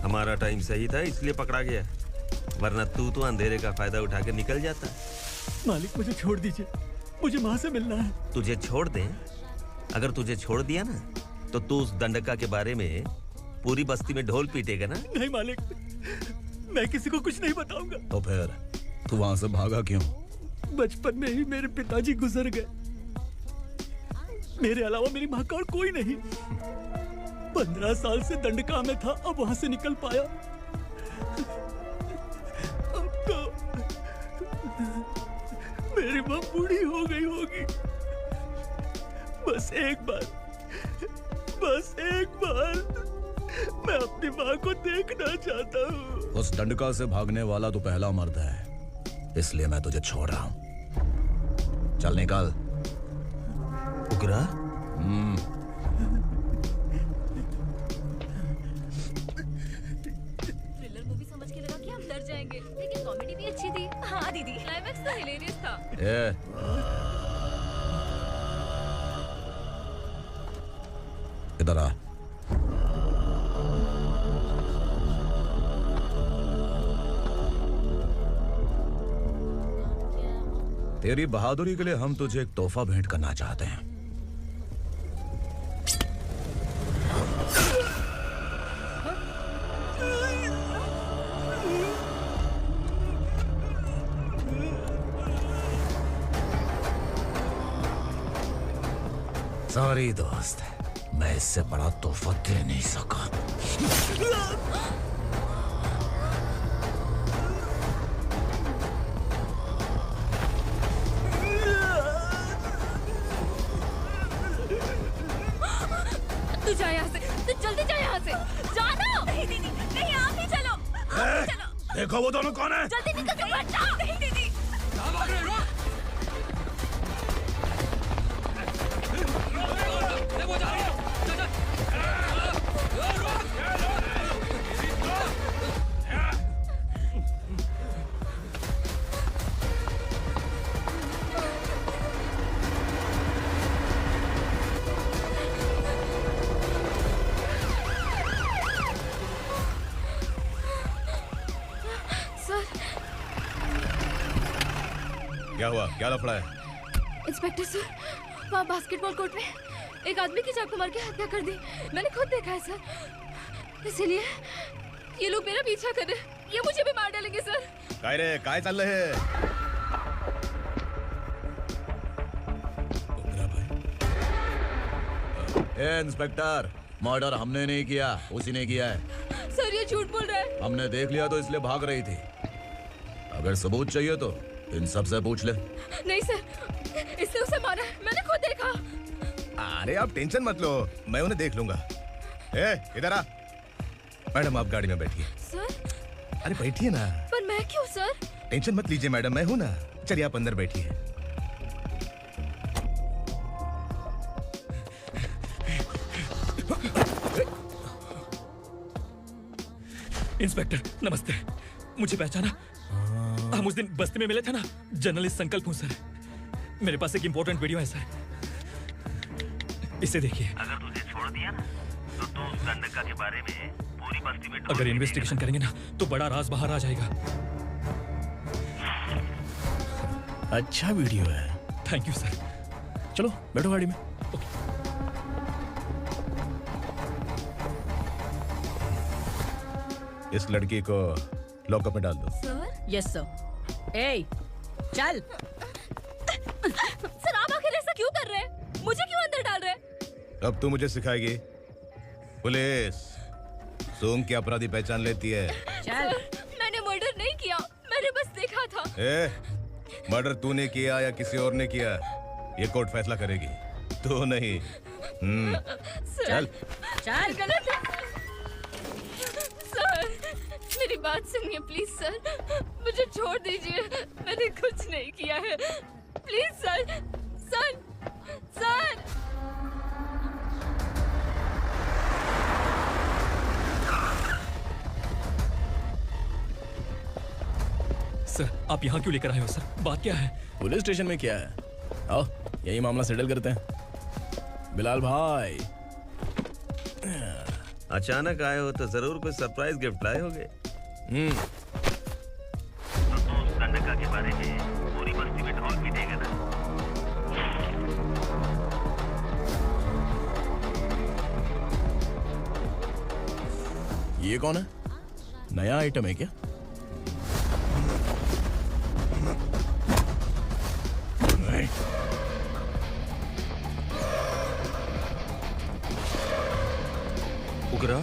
हमारा टाइम सही था इसलिए पकड़ा गया, वरना तू तो अंधेरे का फायदा उठा के निकल जाता। मालिक मुझे छोड़ दीजिए, मुझे माँ से मिलना है। तुझे छोड़ दें? अगर तुझे छोड़ दिया ना तो तू उस दंडका के बारे में पूरी बस्ती में ढोल पीटेगा ना। नहीं मालिक, मैं किसी को कुछ नहीं बताऊंगा। तो फिर तू वहां से भागा क्यों? बचपन में ही मेरे पिताजी गुजर गए, मेरे अलावा मेरी माँ का और कोई नहीं। 15 साल से दंडका में था, अब वहां से निकल पाया। अब तो मेरी माँ बूढ़ी हो गई होगी। बस एक बार मैं अपनी माँ को देखना चाहता हूँ। उस दंडका से भागने वाला तो पहला मर्द है, इसलिए मैं तुझे छोड़ रहा हूँ। चल निकल। उग्रा? थ्रिलर मूवी समझ के लगा कि हम डर जाएंगे, लेकिन कॉमेडी भी अच्छी थी। हाँ दीदी, क्लाइमैक्स तो हिलेरियस था। इधर आ। तेरी बहादुरी के लिए हम तुझे एक तोहफा भेंट करना चाहते हैं। सॉरी दोस्त, मैं इससे बड़ा तोहफा दे नहीं सका। तू जा यहाँ से, तू जल्दी जा यहाँ से। जाना। नहीं दीदी, नहीं आप ही चलो। आप ही चलो। देखो वो दोनों कौन है? जल्दी निकल के मत जाओ। नहीं दीदी। क्या हुआ? क्या लफड़ा है? इंस्पेक्टर सर, वहाँ बास्केटबॉल कोर्ट में एक आदमी की चाकू मार के हत्या कर दी। मैंने खुद देखा है सर, इसीलिए ये लोग मेरा पीछा कर रहे हैं। ये मुझे भी मार डालेंगे सर। काय रे, काय चल रहे हैं? ए इंस्पेक्टर, मर्डर हमने नहीं किया, उसी ने किया है। सर ये झूठ बोल रहा है। हमने देख लिया तो इसलिए भाग रही थी। अगर सबूत चाहिए तो इन सब से पूछ ले। नहीं सर, इसने उसे मारा है, मैंने खुद देखा। अरे आप टेंशन मत लो, मैं उन्हें देख लूंगा। ए, इधर आ। मैडम आप गाड़ी में बैठिए। सर? अरे बैठिए ना। पर मैं क्यों सर? टेंशन मत लीजिए मैडम, मैं हूं ना। चलिए आप अंदर बैठिए। इंस्पेक्टर नमस्ते, मुझे पहचाना? हम उस दिन बस्ती में मिले थे ना। जर्नलिस्ट संकल्प हूँ सर। मेरे पास एक इम्पोर्टेंट वीडियो है सर, इसे देखिए। अगर तुझे छोड़ दिया ना तो तू उस दंडका के बारे में पूरी बस्ती में अगर इन्वेस्टिगेशन करेंगे ना तो बड़ा राज बाहर आ जाएगा। अच्छा वीडियो है। Thank you sir. चलो बैठो गाड़ी में। इस लड़की को लॉकअप में डाल दो। सर? Yes sir. ए, चल। सर आप आखिर ऐसा क्यों कर रहे हैं? मुझे क्यों अंदर डाल रहे हैं? अब तू मुझे सिखाएगी? पुलिस सोम की अपराधी पहचान लेती है। चल। मैंने मर्डर नहीं किया, मैंने बस देखा था। मर्डर तूने किया या किसी और ने किया, ये कोर्ट फैसला करेगी, तू नहीं। चल चल। गलत है सर, मेरी बात सुनिए प्लीज सर, मुझे छोड़ दीजिए, मैंने कुछ नहीं किया है। Please sir, sir, sir. Sir आप यहाँ क्यों लेकर आए हो सर? बात क्या है? पुलिस स्टेशन में क्या है? आओ यही मामला सेटल करते हैं। बिलाल भाई अचानक आए हो तो जरूर कोई सरप्राइज गिफ्ट लाए होगे। गंडका के बारे में पूरी बस्ती में ढोल पीटेगा ना। ये कौन है? नया आइटम है क्या? उगरा,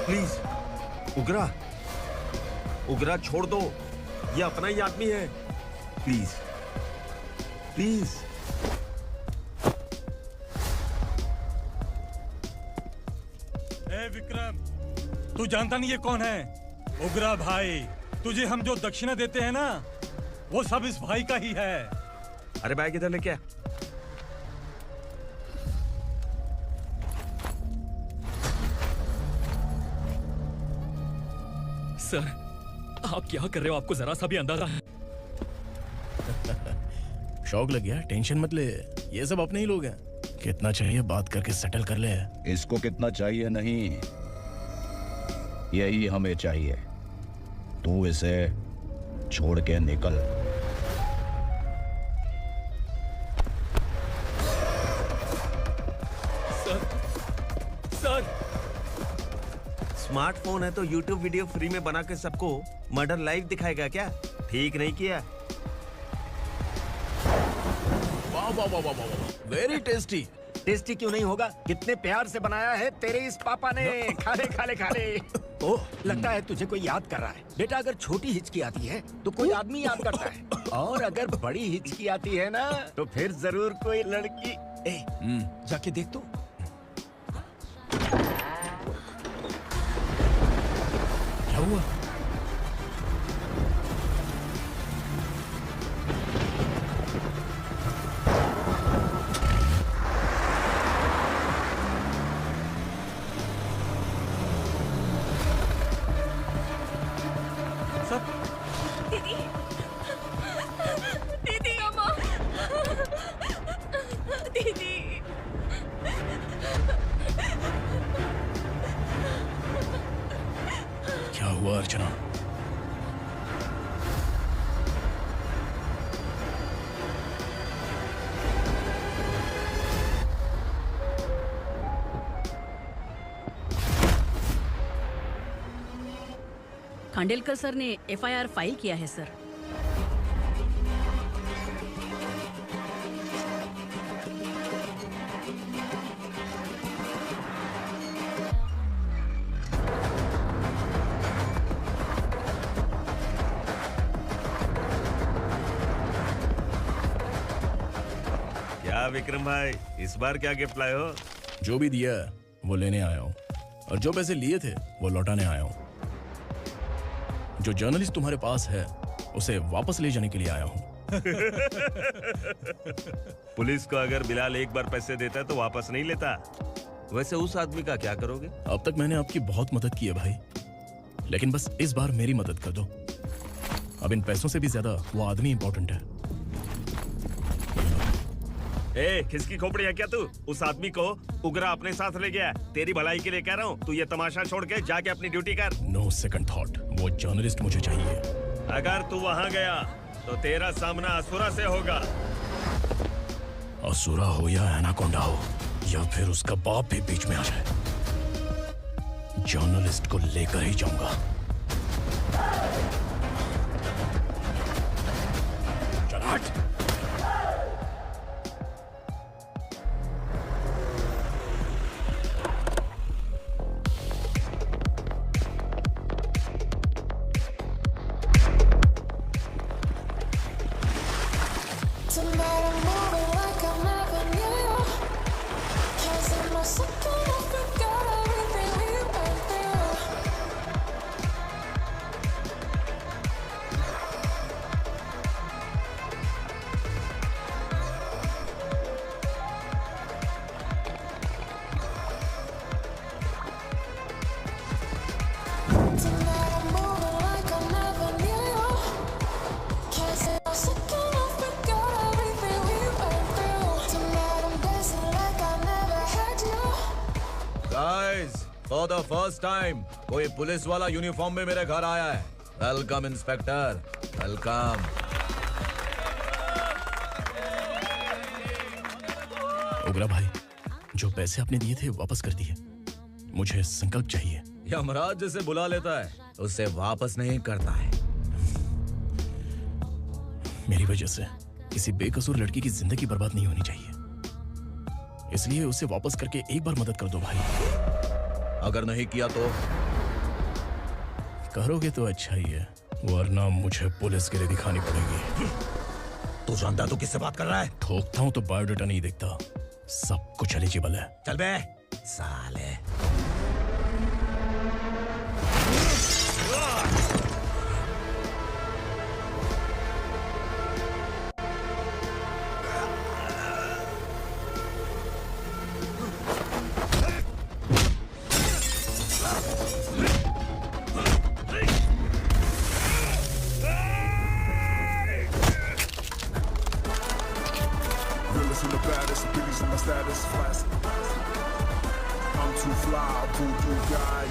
प्लीज, उगरा, उगरा छोड़ दो, ये अपना ही आदमी है, प्लीज, प्लीज। ए विक्रम, तू जानता नहीं ये कौन है? उगरा भाई, तुझे हम जो दक्षिणा देते हैं ना, वो सब इस भाई का ही है। अरे बैग इधर लेके आ। सर, आप क्या कर रहे हो? आपको जरा सा भी अंदाजा है? शौक लग गया? टेंशन मत ले, ये सब अपने ही लोग हैं। कितना चाहिए बात करके सेटल कर ले। इसको कितना चाहिए नहीं, यही हमें चाहिए। तू इसे छोड़ के निकल। सर, स्मार्टफोन है तो YouTube वीडियो फ्री में बना के सबको मर्डर लाइव दिखाएगा क्या? ठीक नहीं किया। वाह वाह वाह वाह वाह, वेरी टेस्टी। टेस्टी क्यों नहीं होगा? कितने प्यार से बनाया है तेरे इस पापा ने। खा ले खा ले खा ले। ओह, लगता है तुझे कोई याद कर रहा है। बेटा, अगर छोटी हिचकी आती है तो कोई आदमी याद करता है, और अगर बड़ी हिचकी आती है ना तो फिर जरूर कोई लड़की। जाके देख तो। क्या हुआ? दीदी, दीदी, अम्मा, दीदी। क्या हुआ अर्चना? खांडेलकर सर ने एफआईआर फाइल किया है सर। क्या विक्रम भाई, इस बार क्या गिफ्ट लाए हो? जो भी दिया है वो लेने आया हूँ, और जो पैसे लिए थे वो लौटाने आया हूँ। जो जर्नलिस्ट तुम्हारे पास है उसे वापस ले जाने के लिए आया हूँ। पुलिस को अगर बिलाल एक बार पैसे देता है तो वापस नहीं लेता। वैसे उस आदमी का क्या करोगे? अब तक मैंने आपकी बहुत मदद की है भाई, लेकिन बस इस बार मेरी मदद कर दो। अब इन पैसों से भी ज्यादा वो आदमी इंपॉर्टेंट है। ए, किसकी खोपड़ी है क्या तू? उस आदमी को उगरा अपने साथ ले गया। तेरी भलाई के लिए कह रहा हूँ, तू ये तमाशा छोड़ के जाके अपनी ड्यूटी कर। नो सेकंड थॉट, वो जर्नलिस्ट मुझे चाहिए। अगर तू वहाँ गया तो तेरा सामना असुरा से होगा। असुरा हो या एनाकोंडा हो, या फिर उसका बाप भी बीच में आ जाए, जर्नलिस्ट को लेकर ही जाऊंगा। चल हट। फॉर द फर्स्ट टाइम कोई पुलिस वाला यूनिफॉर्म में मेरे घर आया है। Welcome inspector, welcome. उग्रा भाई, जो पैसे आपने दिए थे वापस कर दिए। मुझे संकल्प चाहिए। यमराज जिसे बुला लेता है उसे वापस नहीं करता है। मेरी वजह से किसी बेकसूर लड़की की जिंदगी बर्बाद नहीं होनी चाहिए, इसलिए उसे वापस करके एक बार मदद कर दो भाई। अगर नहीं किया तो? करोगे तो अच्छा ही है, वरना मुझे पुलिस के लिए दिखानी पड़ेगी। तू जानता तू किससे बात कर रहा है? ठोकता हूं तो बायोडाटा नहीं देखता, सब कुछ एलिजिबल है। चल बे साले। Realest and the baddest, biggies and my status fast. I'm too fly, voodoo guy.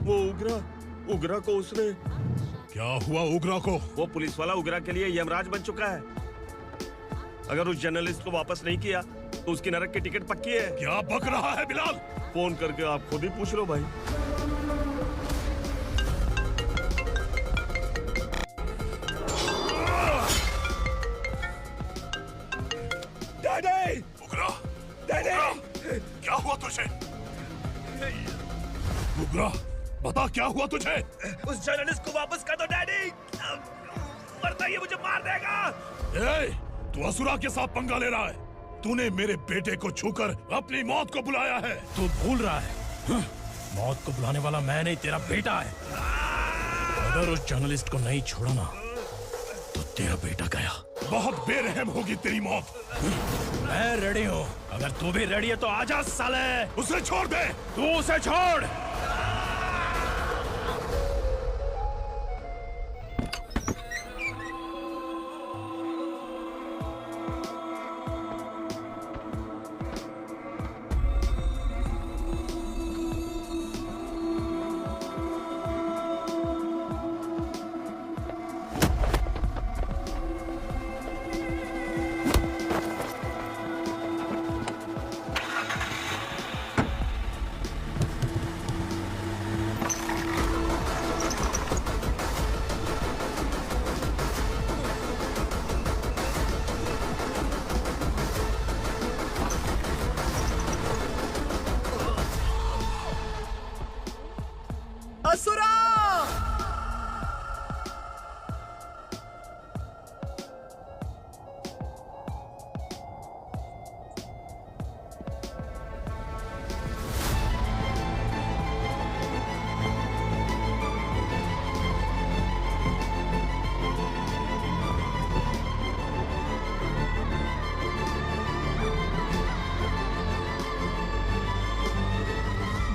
वो उगरा को उसने। क्या हुआ उगरा को? वो पुलिस वाला उगरा के लिए यमराज बन चुका है। अगर उस जर्नलिस्ट को वापस नहीं किया तो उसकी नरक की टिकट पक्की है। क्या बक रहा है बिलाल? फोन करके आप खुद ही पूछ लो भाई। डैडी! उगरा! डैडी! क्या हुआ तुझे? उगरा, बता क्या हुआ तुझे? उस जर्नलिस्ट को वापस कर दो डैडी, वरना ये मुझे मार देगा। तू असुरा के साथ पंगा ले रहा है। तूने मेरे बेटे को छूकर अपनी मौत को बुलाया है। तू भूल रहा है, मौत को बुलाने वाला मैं नहीं, तेरा बेटा है। अगर उस जर्नलिस्ट को नहीं छोड़ा ना तो तेरा बेटा गया। बहुत बेरहम होगी तेरी मौत। मैं रेडी हूँ, अगर तू भी रेडी है तो आजा साले। उसे छोड़ दे। तू उसे छोड़। असुरा!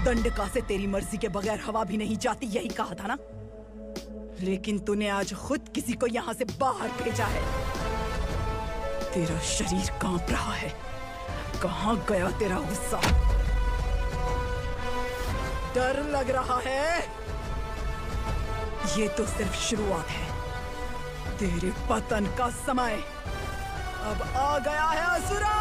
दंडका से तेरी मर्जी के बगैर हवा भी नहीं जाती, यही कहा था ना? लेकिन तूने आज खुद किसी को यहाँ से बाहर भेजा है। तेरा शरीर कांप रहा है। कहाँ गया तेरा गुस्सा? डर लग रहा है? ये तो सिर्फ शुरुआत है। तेरे पतन का समय अब आ गया है असुरा।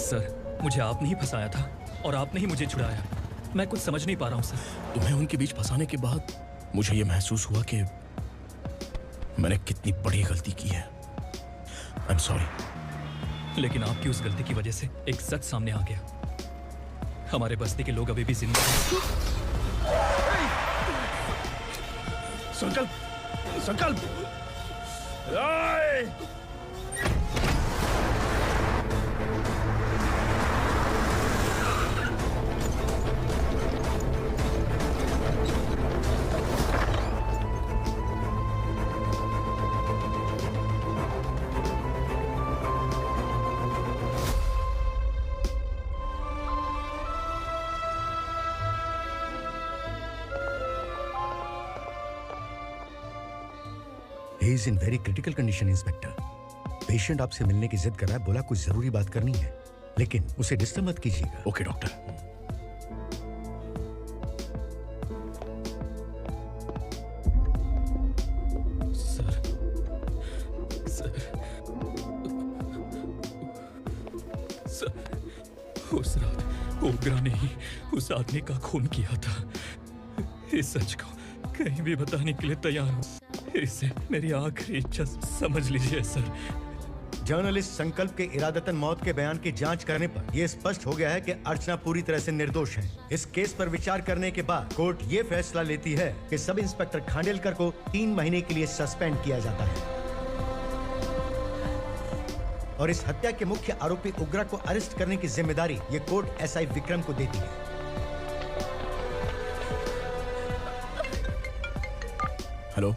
सर, मुझे आपने ही फंसाया था और आपने ही मुझे छुड़ाया। मैं कुछ समझ नहीं पा रहा हूँ सर। तुम्हें उनके बीच फंसाने के बाद मुझे ये महसूस हुआ कि मैंने कितनी बड़ी गलती की है। I am sorry. लेकिन आपकी उस गलती की वजह से एक सच सामने आ गया। हमारे बस्ती के लोग अभी भी जिंदा हैं। संकल्प! He is in very critical condition, inspector. Patient आपसे मिलने की जिद कर रहा है, बोला कुछ जरूरी बात करनी है, लेकिन उसे डिस्टर्ब मत कीजिएगा। Okay doctor. सर, उस रात ओग्रा ने ही उस आदमी का खून किया था। इस सच को कहीं भी बताने के लिए तैयार हूँ। इसे मेरी आखिरी इच्छा समझ लीजिए सर। जर्नलिस्ट संकल्प के इरादतन मौत के बयान की जांच करने पर यह स्पष्ट हो गया है कि अर्चना पूरी तरह से निर्दोष है। इस केस पर विचार करने के बाद कोर्ट ये फैसला लेती है कि सब इंस्पेक्टर खांडेलकर को 3 महीने के लिए सस्पेंड किया जाता है और इस हत्या के मुख्य आरोपी उग्रा को अरेस्ट करने की जिम्मेदारी ये कोर्ट एसआई विक्रम को देती है। हेलो,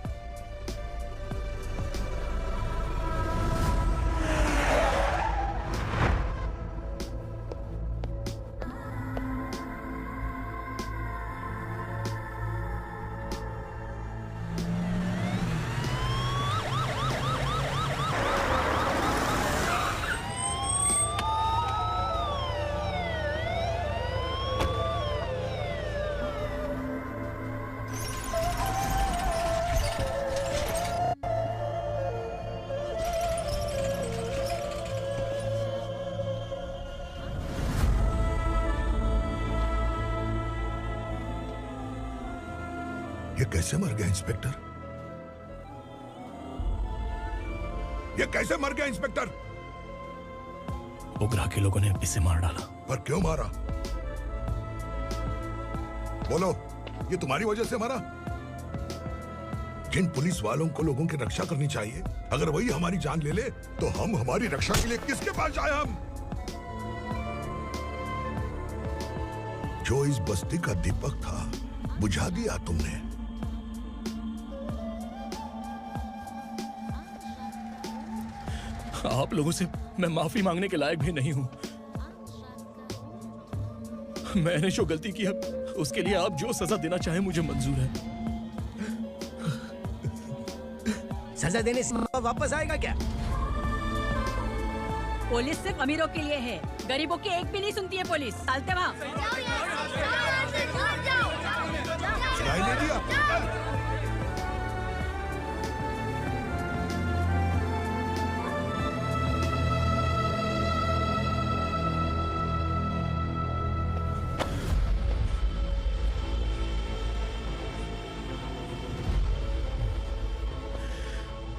ये कैसे मर गया इंस्पेक्टर? ये कैसे मर गया इंस्पेक्टर? उग्रा के लोगों ने इसे मार डाला। पर क्यों मारा? बोलो, ये तुम्हारी वजह से मारा? जिन पुलिस वालों को लोगों की रक्षा करनी चाहिए, अगर वही हमारी जान ले ले तो हम हमारी रक्षा के लिए किसके पास जाए? हम जो इस बस्ती का दीपक था बुझा दिया तुमने। आप लोगों से मैं माफी मांगने के लायक भी नहीं हूं। मैंने जो गलती की है उसके लिए आप जो सजा देना चाहे मुझे मंजूर है। सजा देने से वापस आएगा क्या? पुलिस सिर्फ अमीरों के लिए है, गरीबों की एक भी नहीं सुनती है पुलिस। चलते वहाँ।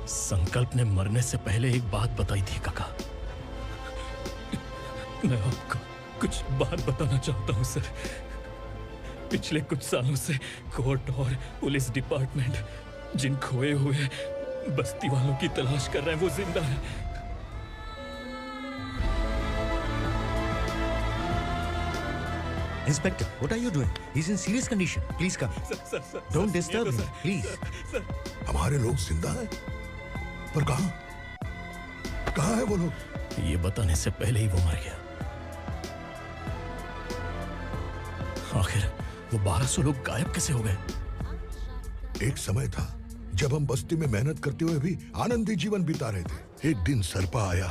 संकल्प ने मरने से पहले एक बात बताई थी काका। मैं आपको कुछ बात बताना चाहता हूं सर। पिछले कुछ सालों से कोर्ट और पुलिस डिपार्टमेंट जिन खोए हुए बस्ती वालों की तलाश कर रहे हैं वो जिंदा है। Inspector, what are you doing? He's in serious condition. Please come. Don't disturb him, please. हमारे लोग जिंदा हैं? पर कहां? कहां है वो लोग? ये बताने से पहले ही वो मर गया। आखिर वो 1200 लोग गायब कैसे हो गए? एक समय था जब हम बस्ती में मेहनत करते हुए भी आनंदी जीवन बिता रहे थे। एक दिन सरपा आया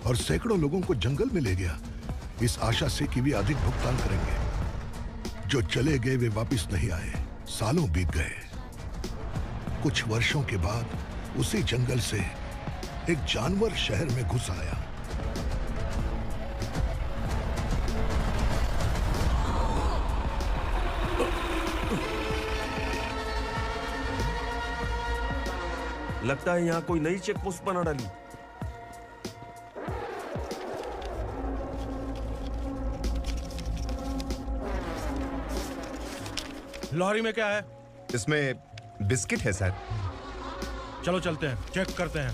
और सैकड़ों लोगों को जंगल में ले गया, इस आशा से कि वे अधिक भुगतान करेंगे। जो चले गए वे वापस नहीं आए। सालों बीत गए। कुछ वर्षों के बाद उसी जंगल से एक जानवर शहर में घुस आया। लगता है यहाँ कोई नई चेक पोस्ट बना डाली। लॉरी में क्या है? इसमें बिस्किट है सर। चलो चलते हैं, चेक करते हैं।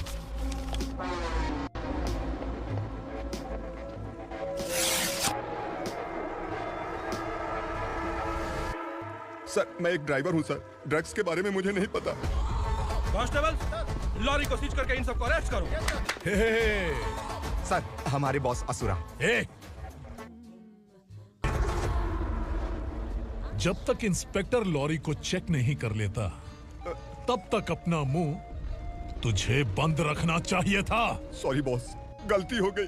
सर, मैं एक ड्राइवर हूं सर। ड्रग्स के बारे में मुझे नहीं पता। कांस्टेबल, लॉरी को सीज करके इन सबको अरेस्ट करो। सर, हमारे बॉस असुरा। जब तक इंस्पेक्टर लॉरी को चेक नहीं कर लेता तब तक अपना मुंह तुझे बंद रखना चाहिए था। सॉरी बॉस, गलती हो गई।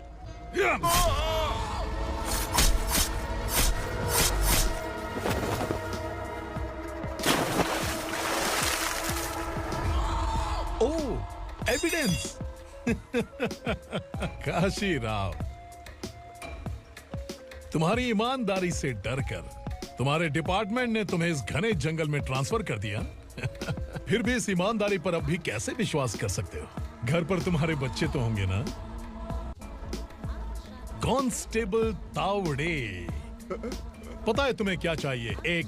ओह, एविडेंस। काशी राव, तुम्हारी ईमानदारी से डरकर तुम्हारे डिपार्टमेंट ने तुम्हें इस घने जंगल में ट्रांसफर कर दिया। फिर भी इस ईमानदारी पर अब भी कैसे विश्वास कर सकते हो? घर पर तुम्हारे बच्चे तो होंगे ना? कांस्टेबल तावड़े। पता है तुम्हें क्या चाहिए? एक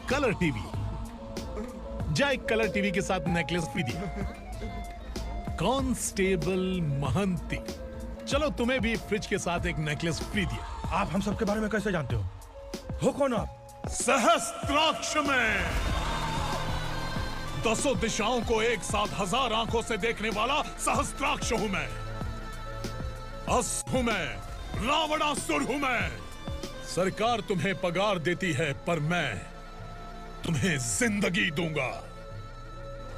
कलर टीवी। जा एक कलर टीवी के साथ नेकलेस भी दिया। कांस्टेबल महंती, चलो तुम्हें भी फ्रिज के साथ एक नेकलेस फ्री दिया। आप हम सबके बारे में कैसे जानते हो? हो कौन आप? सहस्त्राक्ष में 10 दिशाओं को एक साथ 1000 आंखों से देखने वाला सहस्त्राक्ष हूं मैं। हूं मैं, रावणासुर हूं मैं। सरकार तुम्हें पगार देती है, पर मैं तुम्हें जिंदगी दूंगा।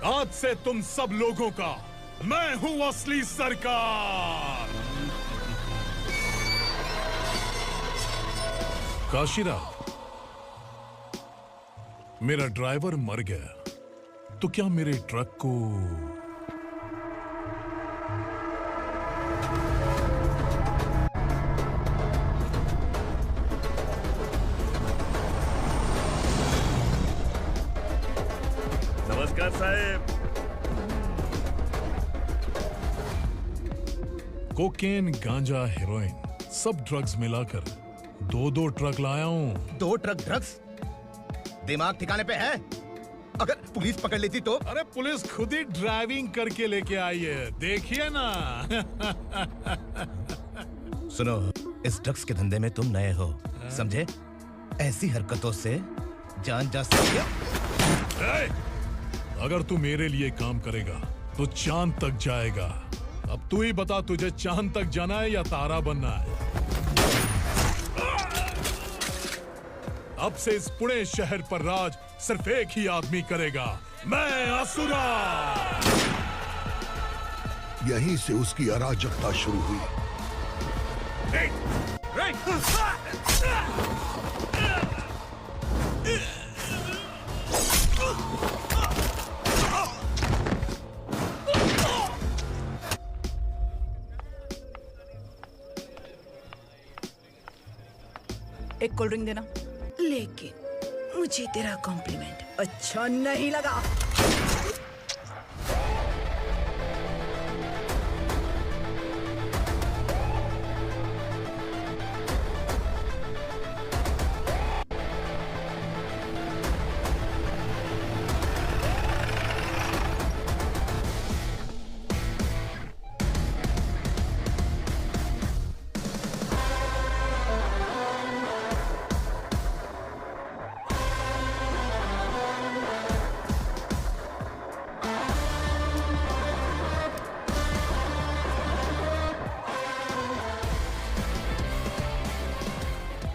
आज से तुम सब लोगों का मैं हूं असली सरकार। काशीराज, मेरा ड्राइवर मर गया, तो क्या मेरे ट्रक को नमस्कार साहब। कोकेन, गांजा, हेरोइन, सब ड्रग्स मिलाकर 2 ट्रक लाया हूं। 2 ट्रक ड्रग्स? दिमाग ठिकाने पे है? अगर पुलिस पकड़ लेती तो? अरे पुलिस खुद ही ड्राइविंग करके लेके आई है, देखिए ना। सुनो, इस ड्रग्स के धंधे में तुम नए हो, समझे? ऐसी हरकतों से जान जा सकती है। अगर तू मेरे लिए काम करेगा तो चांद तक जाएगा। अब तू ही बता, तुझे चांद तक जाना है या तारा बनना है? अब से इस पुणे शहर पर राज सिर्फ एक ही आदमी करेगा, मैं असुरा। यहीं से उसकी अराजकता शुरू हुई। एक कोल्ड ड्रिंक देना। लेकिन मुझे तेरा कॉम्प्लीमेंट अच्छा नहीं लगा।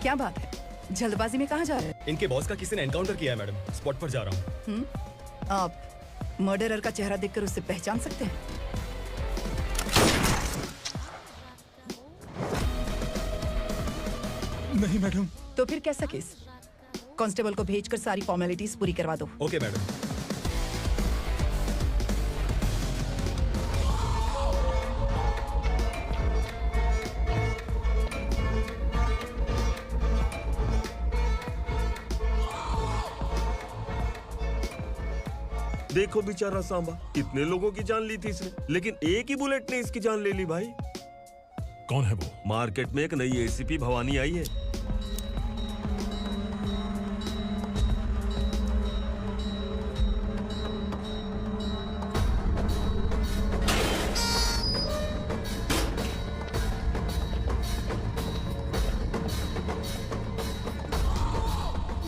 क्या बात है, जल्दबाजी में कहाँ जा रहे हैं? इनके बॉस का किसी ने एनकाउंटर किया है मैडम, स्पॉट पर जा रहा हूँ। आप मर्डरर का चेहरा देखकर उससे पहचान सकते हैं? नहीं मैडम। तो फिर कैसा केस? कांस्टेबल को भेजकर सारी फॉर्मेलिटीज पूरी करवा दो। Okay madam. देखो बेचारा सांबा, कितने लोगों की जान ली थी इसने, लेकिन एक ही बुलेट ने इसकी जान ले ली भाई। कौन है वो? मार्केट में एक नई एसीपी भवानी आई है।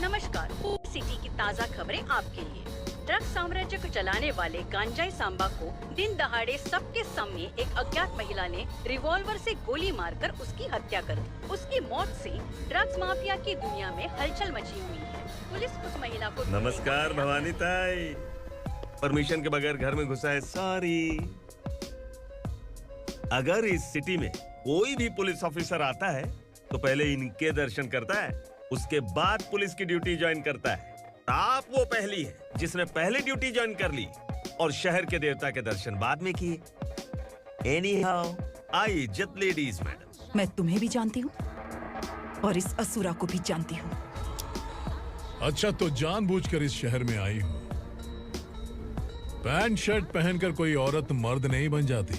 नमस्कार, सिटी की ताज़ा खबरें आपके लिए। ड्रग्स साम्राज्य को चलाने वाले गांजाई सांबा को दिन दहाड़े सबके सामने एक अज्ञात महिला ने रिवॉल्वर से गोली मारकर उसकी हत्या कर दी। उसकी मौत से ड्रग्स माफिया की दुनिया में हलचल मची हुई है। पुलिस उस महिला को नमस्कार भवानी ताई, परमिशन के बगैर घर में घुसा है, सॉरी। अगर इस सिटी में कोई भी पुलिस ऑफिसर आता है तो पहले इनके दर्शन करता है, उसके बाद पुलिस की ड्यूटी ज्वाइन करता है। आप वो पहली है जिसने पहले ड्यूटी ज्वाइन कर ली और शहर के देवता के दर्शन बाद में किए। एनीहाउ, आई इज्जत लेडीज मैडम। मैं तुम्हें भी जानती हूँ और इस असुरा को भी जानती हूँ। अच्छा, तो जानबूझकर इस शहर में आई हूँ। पैंट शर्ट पहनकर कोई औरत मर्द नहीं बन जाती।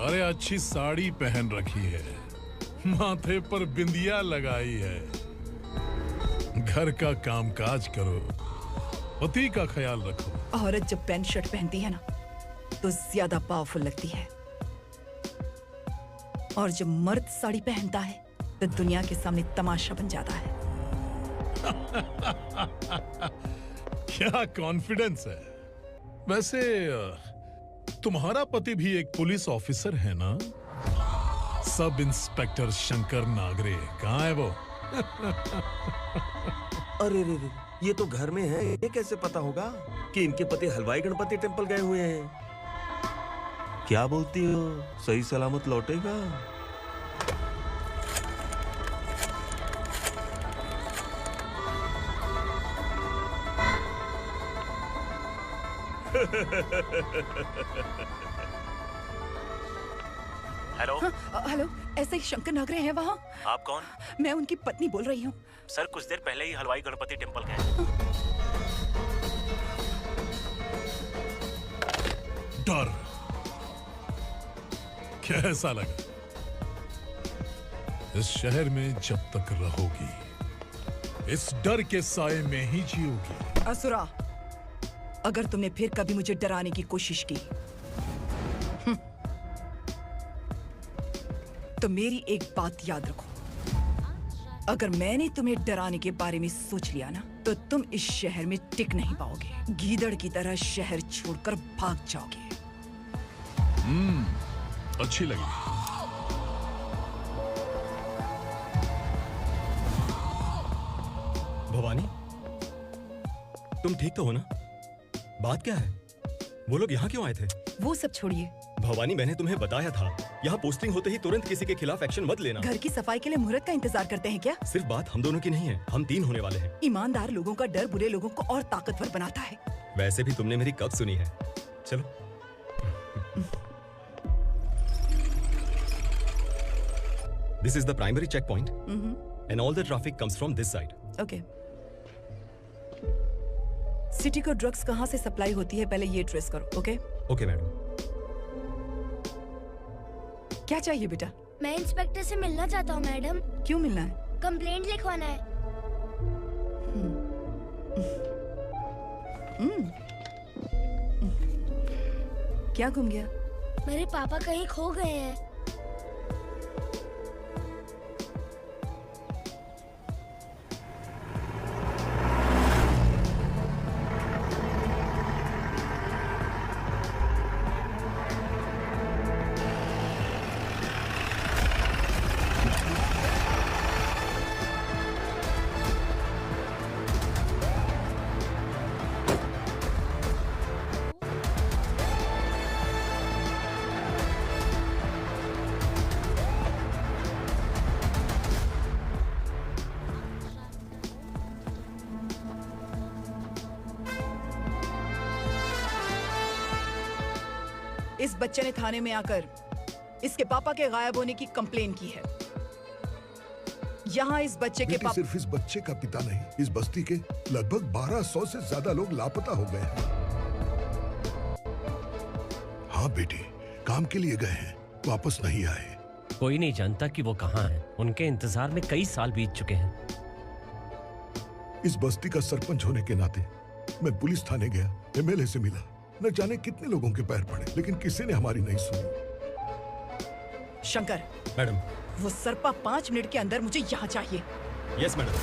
अरे अच्छी साड़ी पहन रखी है, माथे पर बिंदिया लगाई है। घर का कामकाज करो, पति का ख्याल रखो। औरत जब पैंट शर्ट पहनती है ना तो ज्यादा पावरफुल लगती है, और जब मर्द साड़ी पहनता है तो दुनिया के सामने तमाशा बन जाता है। क्या कॉन्फिडेंस है। वैसे तुम्हारा पति भी एक पुलिस ऑफिसर है ना? सब इंस्पेक्टर शंकर नागरे, कहाँ है वो? अरे रे रे, ये तो घर में है। ये कैसे पता होगा कि इनके पति हलवाई गणपति टेम्पल गए हुए हैं? क्या बोलती हो, सही सलामत लौटेगा? हेलो। हेलो, ऐसे ही शंकर नागरे हैं वहाँ? आप कौन? मैं उनकी पत्नी बोल रही हूँ। सर कुछ देर पहले ही हलवाई गणपति टेम्पल गए। डर कैसा लगा? इस शहर में जब तक रहोगी इस डर के साए में ही जियोगी। असुरा, अगर तुमने फिर कभी मुझे डराने की कोशिश की तो मेरी एक बात याद रखो, अगर मैंने तुम्हें डराने के बारे में सोच लिया ना तो तुम इस शहर में टिक नहीं पाओगे। गीदड़ की तरह शहर छोड़कर भाग जाओगे। अच्छी लगी। भवानी, तुम ठीक तो हो ना? बात क्या है? वो लोग यहाँ क्यों आए थे? वो सब छोड़िए। भवानी, मैंने तुम्हें बताया था यहाँ पोस्टिंग होते ही तुरंत किसी के खिलाफ एक्शन मत लेना। घर की सफाई के लिए मुहूर्त का इंतजार करते हैं क्या? सिर्फ बात हम दोनों की नहीं है, हम 3 होने वाले हैं। ईमानदार लोगों का डर बुरे लोगों को और ताकतवर बनाता है। वैसे भी तुमने मेरी कब सुनी है। चलो। This is the primary checkpoint, and all the traffic comes from this side. Okay. City को ड्रग्स कहाँ से सप्लाई होती है पहले ये ट्रेस करो, ओके? Okay madam. क्या चाहिए बेटा? मैं इंस्पेक्टर से मिलना चाहता हूँ मैडम। क्यों मिलना है? कंप्लेंट लिखवाना है। क्या गुम गया? मेरे पापा कहीं खो गए हैं। इस बच्चे ने थाने में आकर इसके पापा के गायब होने की कंप्लेन की है। यहाँ इस बच्चे के पापा सिर्फ इस बच्चे का पिता नहीं, इस बस्ती के लगभग 1200 से ज्यादा लोग लापता हो गए हैं। हाँ बेटी, काम के लिए गए हैं, वापस नहीं आए। कोई नहीं जानता कि वो कहाँ हैं। उनके इंतजार में कई साल बीत चुके हैं। इस बस्ती का सरपंच होने के नाते मैं पुलिस थाने गया, एमएलए से मिला, न जाने कितने लोगों के पैर पड़े, लेकिन किसी ने हमारी नहीं सुनी। शंकर, मैडम, वो सरपा 5 मिनट के अंदर मुझे यहाँ चाहिए। Yes madam.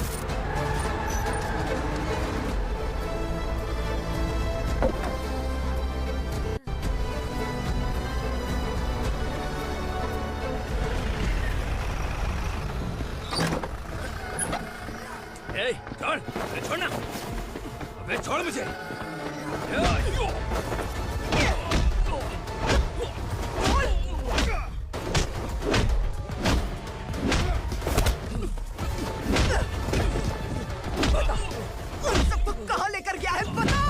छोड़, छोड़ना, अबे छोड़ मुझे। कहाँ लेकर गया है बता?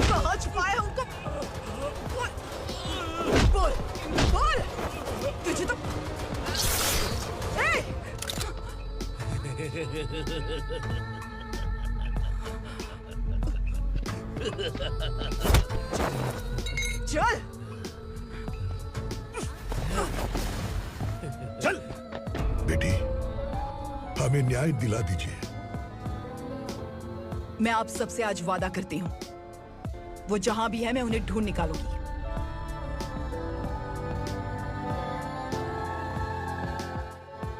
कहाँ छुपाया उनको? बोल, बोल, तुझे तो चल। हमें न्याय दिला दीजिए। मैं आप सबसे आज वादा करती हूँ, वो जहां भी है मैं उन्हें ढूंढ निकालूंगी।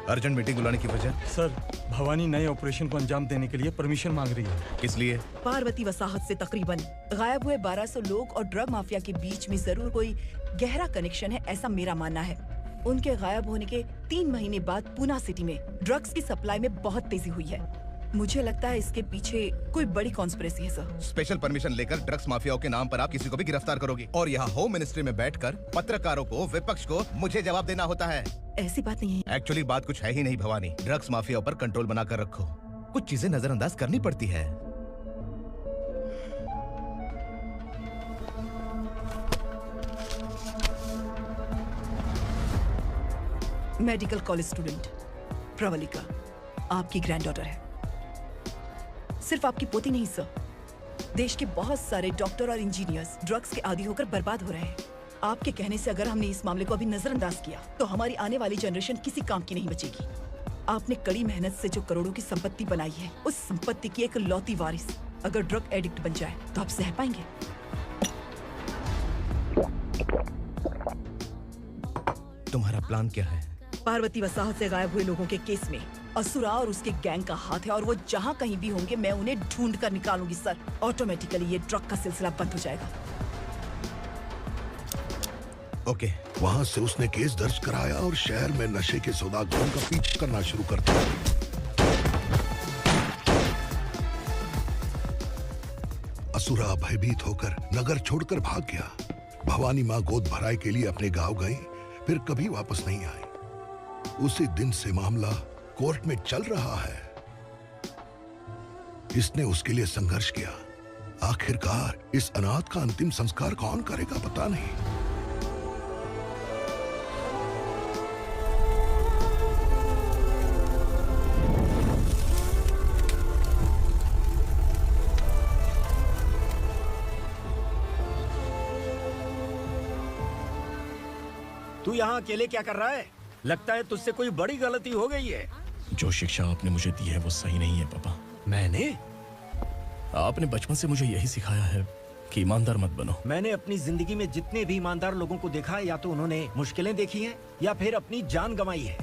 अर्जेंट मीटिंग बुलाने की वजह? सर, भवानी नए ऑपरेशन को अंजाम देने के लिए परमिशन मांग रही है। किस लिए? पार्वती वसाहत से तकरीबन गायब हुए 1200 लोग और ड्रग माफिया के बीच में जरूर कोई गहरा कनेक्शन है, ऐसा मेरा मानना है। उनके गायब होने के 3 महीने बाद पूना सिटी में ड्रग्स की सप्लाई में बहुत तेजी हुई है। मुझे लगता है इसके पीछे कोई बड़ी कॉन्स्पिरेसी है सर। स्पेशल परमिशन लेकर ड्रग्स माफियाओं के नाम पर आप किसी को भी गिरफ्तार करोगे और यहाँ होम मिनिस्ट्री में बैठकर पत्रकारों को, विपक्ष को मुझे जवाब देना होता है। ऐसी बात नहीं है। एक्चुअली बात कुछ है ही नहीं भवानी। ड्रग्स माफियाओं पर कंट्रोल बनाकर रखो। कुछ चीजें नजरअंदाज करनी पड़ती है। मेडिकल कॉलेज स्टूडेंट प्रवलिका आपकी ग्रैंडडॉटर है। सिर्फ आपकी पोती नहीं सर, देश के बहुत सारे डॉक्टर और इंजीनियर्स ड्रग्स के आदी होकर बर्बाद हो रहे हैं। आपके कहने से अगर हमने इस मामले को अभी नजरअंदाज किया तो हमारी आने वाली जनरेशन किसी काम की नहीं बचेगी। आपने कड़ी मेहनत से जो करोड़ों की संपत्ति बनाई है, उस संपत्ति की एक लौती वारिस अगर ड्रग एडिक्ट बन जाए तो आप सह पाएंगे? तुम्हारा प्लान क्या है? पार्वती वसाहत से गायब हुए लोगों के केस में असुरा और उसके गैंग का हाथ है और वो जहाँ कहीं भी होंगे मैं उन्हें ढूंढ कर निकालूंगी सर। ऑटोमेटिकली ये ड्रग का सिलसिला बंद हो जाएगा। ओके। वहाँ से उसने केस दर्ज कराया और शहर में नशे के सौदागरों का पीछा करना शुरू कर दिया। असुरा भयभीत होकर नगर छोड़कर भाग गया। भवानी माँ गोद भराई के लिए अपने गांव गई, फिर कभी वापस नहीं आई। उसी दिन से मामला कोर्ट में चल रहा है। इसने उसके लिए संघर्ष किया। आखिरकार इस अनाथ का अंतिम संस्कार कौन करेगा पता नहीं। तू यहाँ अकेले क्या कर रहा है? लगता है तुझसे कोई बड़ी गलती हो गई है। जो शिक्षा आपने मुझे दी है वो सही नहीं है पापा। मैंने? आपने बचपन से मुझे यही सिखाया है कि ईमानदार मत बनो। मैंने अपनी जिंदगी में जितने भी ईमानदार लोगों को देखा है, या तो उन्होंने मुश्किलें देखी हैं या फिर अपनी जान गंवाई है।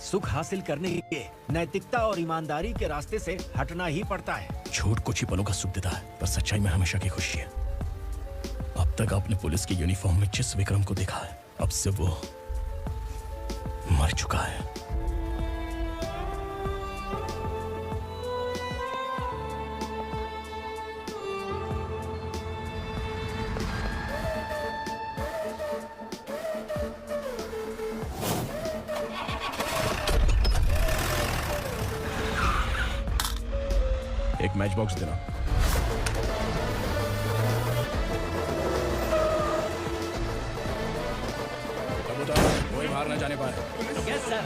सुख हासिल करने के लिए नैतिकता और ईमानदारी के रास्ते से हटना ही पड़ता है। झूठ कुछ ही पलों का सुख देता है, पर सच्चाई में हमेशा की खुशी है। अब तक आपने पुलिस की यूनिफॉर्म में जिस विक्रम को देखा है, अब से वो मर चुका है। एक मैच बॉक्स देना। कोई बाहर ना जाने पाए। Yes sir.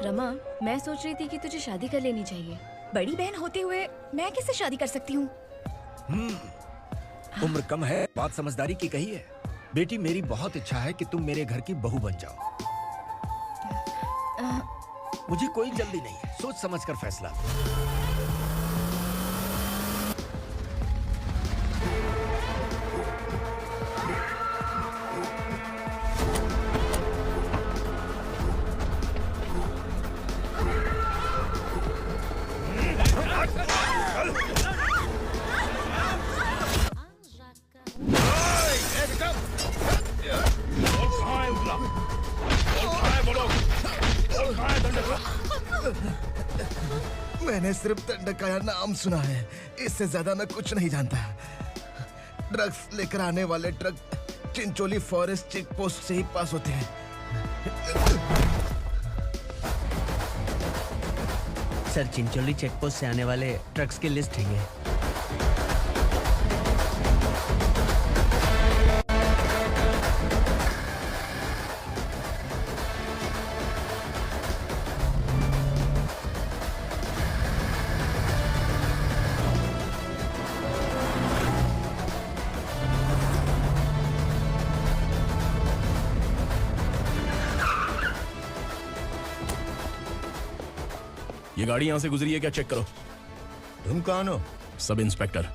रमा, मैं सोच रही थी कि तुझे शादी कर लेनी चाहिए। बड़ी बहन होते हुए मैं कैसे शादी कर सकती हूँ? उम्र कम है, बात समझदारी की कही है। बेटी, मेरी बहुत इच्छा है कि तुम मेरे घर की बहू बन जाओ। मुझे कोई जल्दी नहीं है, सोच समझ कर फैसला। मैंने सिर्फ दंडकाया नाम सुना है, इससे ज्यादा मैं कुछ नहीं जानता। ड्रग्स लेकर आने वाले truck Chincholi forest check post से ही पास होते हैं। सर, चिंचोली चेक पोस्ट से आने वाले ट्रक्स की लिस्ट है ये। ये गाड़ी यहां से गुजरी है क्या, चेक करो। तुम कौन हो? Sub inspector.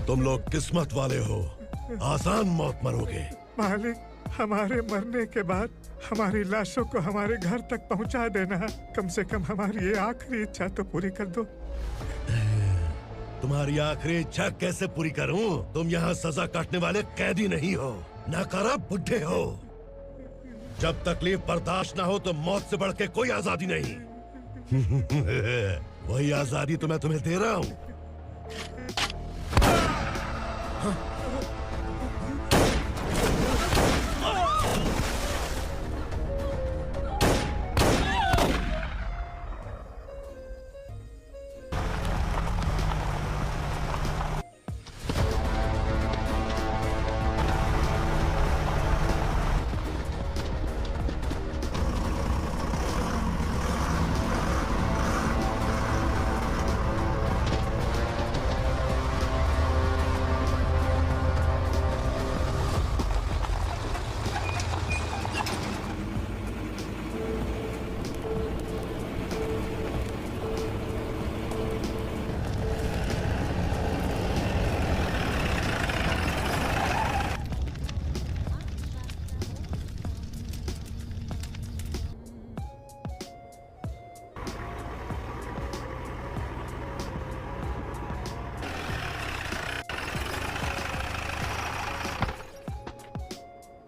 तुम लोग किस्मत वाले हो, आसान मौत मरोगे। मालिक, हमारे मरने के बाद हमारी लाशों को हमारे घर तक पहुंचा देना। कम से कम हमारी ये आखिरी इच्छा तो पूरी कर दो। तुम्हारी आखिरी इच्छा कैसे पूरी करूं? तुम यहाँ सजा काटने वाले कैदी नहीं हो, नाकारा बुड्ढे हो। जब तकलीफ बर्दाश्त ना हो तो मौत से बढ़ के कोई आजादी नहीं। वही आजादी तो मैं तुम्हें दे रहा हूँ।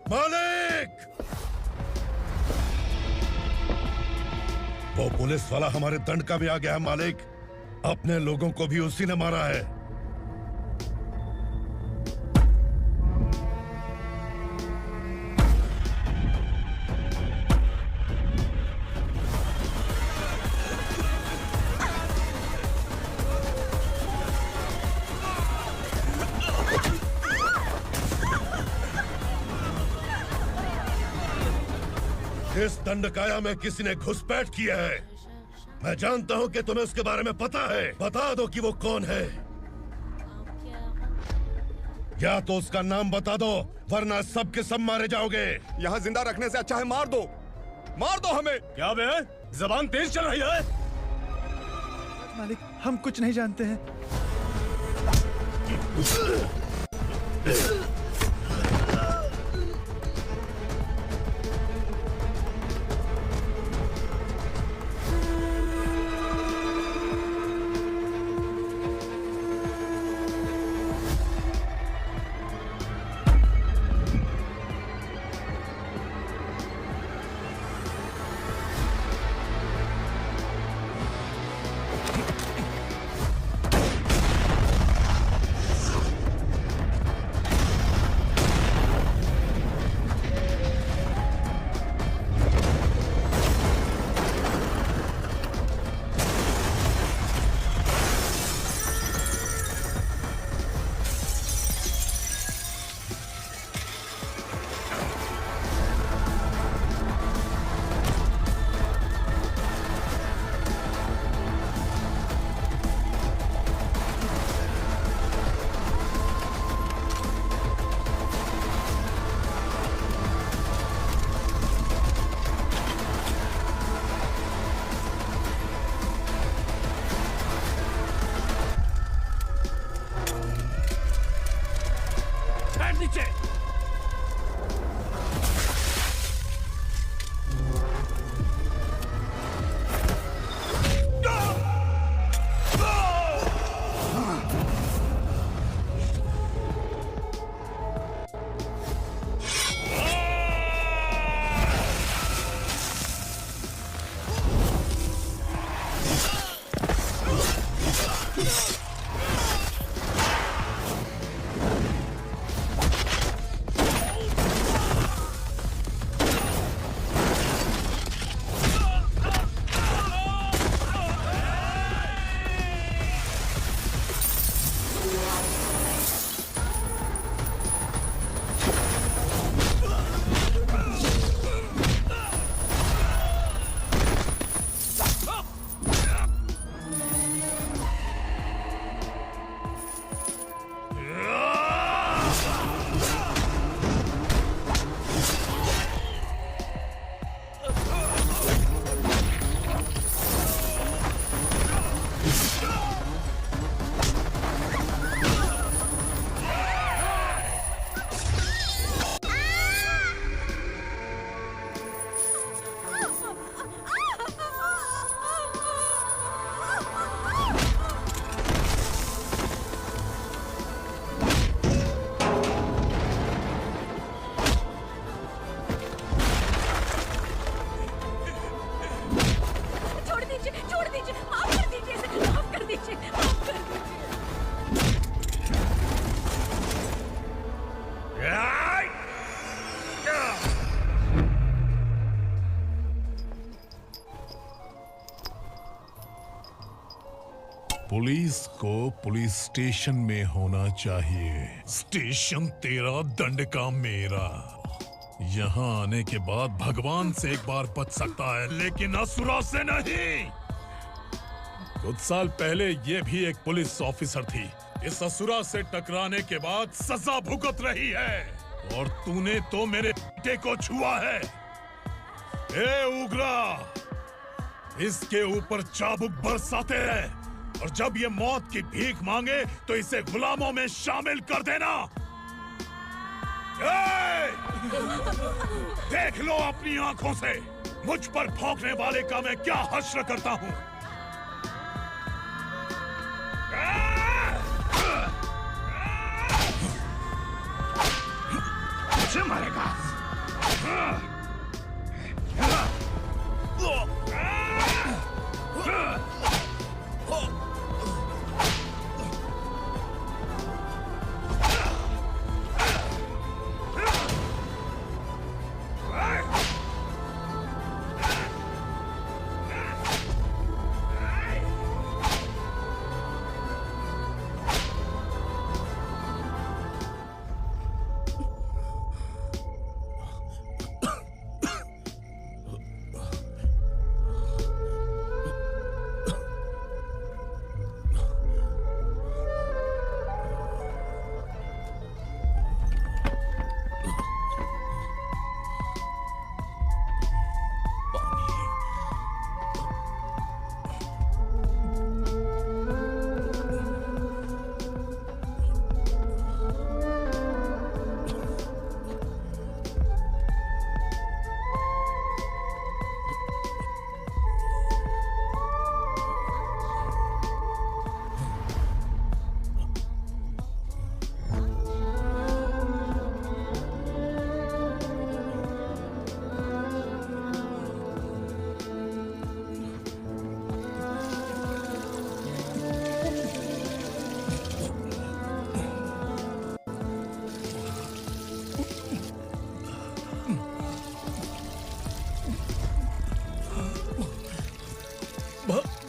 मालिक! वो पुलिस वाला हमारे दंड का भी आ गया है मालिक। अपने लोगों को भी उसी ने मारा है। इस दंडकाया में किसी ने घुसपैठ किया है। मैं जानता हूं कि तुम्हें उसके बारे में पता है। बता दो कि वो कौन है। या तो उसका नाम बता दो, वरना सब के सब मारे जाओगे। यहाँ जिंदा रखने से अच्छा है मार दो हमें। क्या बे, जबान तेज चल रही है? मालिक, हम कुछ नहीं जानते हैं। पुलिस को पुलिस स्टेशन में होना चाहिए। स्टेशन तेरा, दंड का मेरा। यहाँ आने के बाद भगवान से एक बार बच सकता है, लेकिन असुरा से नहीं। कुछ साल पहले ये भी एक पुलिस ऑफिसर थी। इस असुरा से टकराने के बाद सजा भुगत रही है, और तूने तो मेरे बेटे को छुआ है। ए उग्रा, इसके ऊपर चाबुक बरसाते हैं, और जब ये मौत की भीख मांगे तो इसे गुलामों में शामिल कर देना। देख लो अपनी आंखों से मुझ पर भौंकने वाले का मैं क्या हश्र करता हूँ। मुझे मारेगा।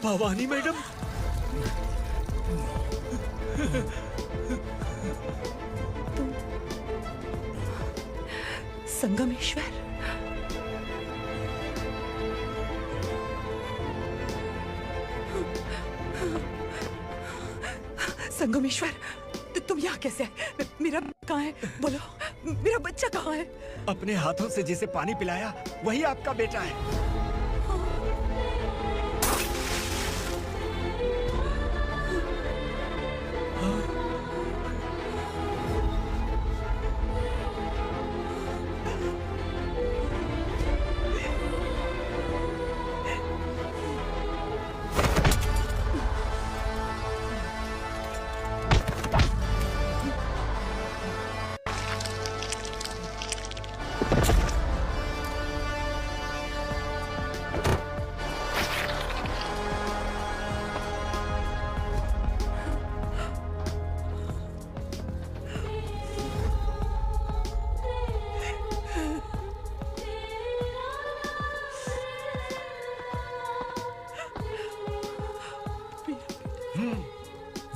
भवानी मैडम, संगमेश्वर, संगमेश्वर, तुम यहाँ कैसे आए? मेरा कहाँ है? बोलो, मेरा बच्चा कहाँ है? अपने हाथों से जिसे पानी पिलाया वही आपका बेटा है।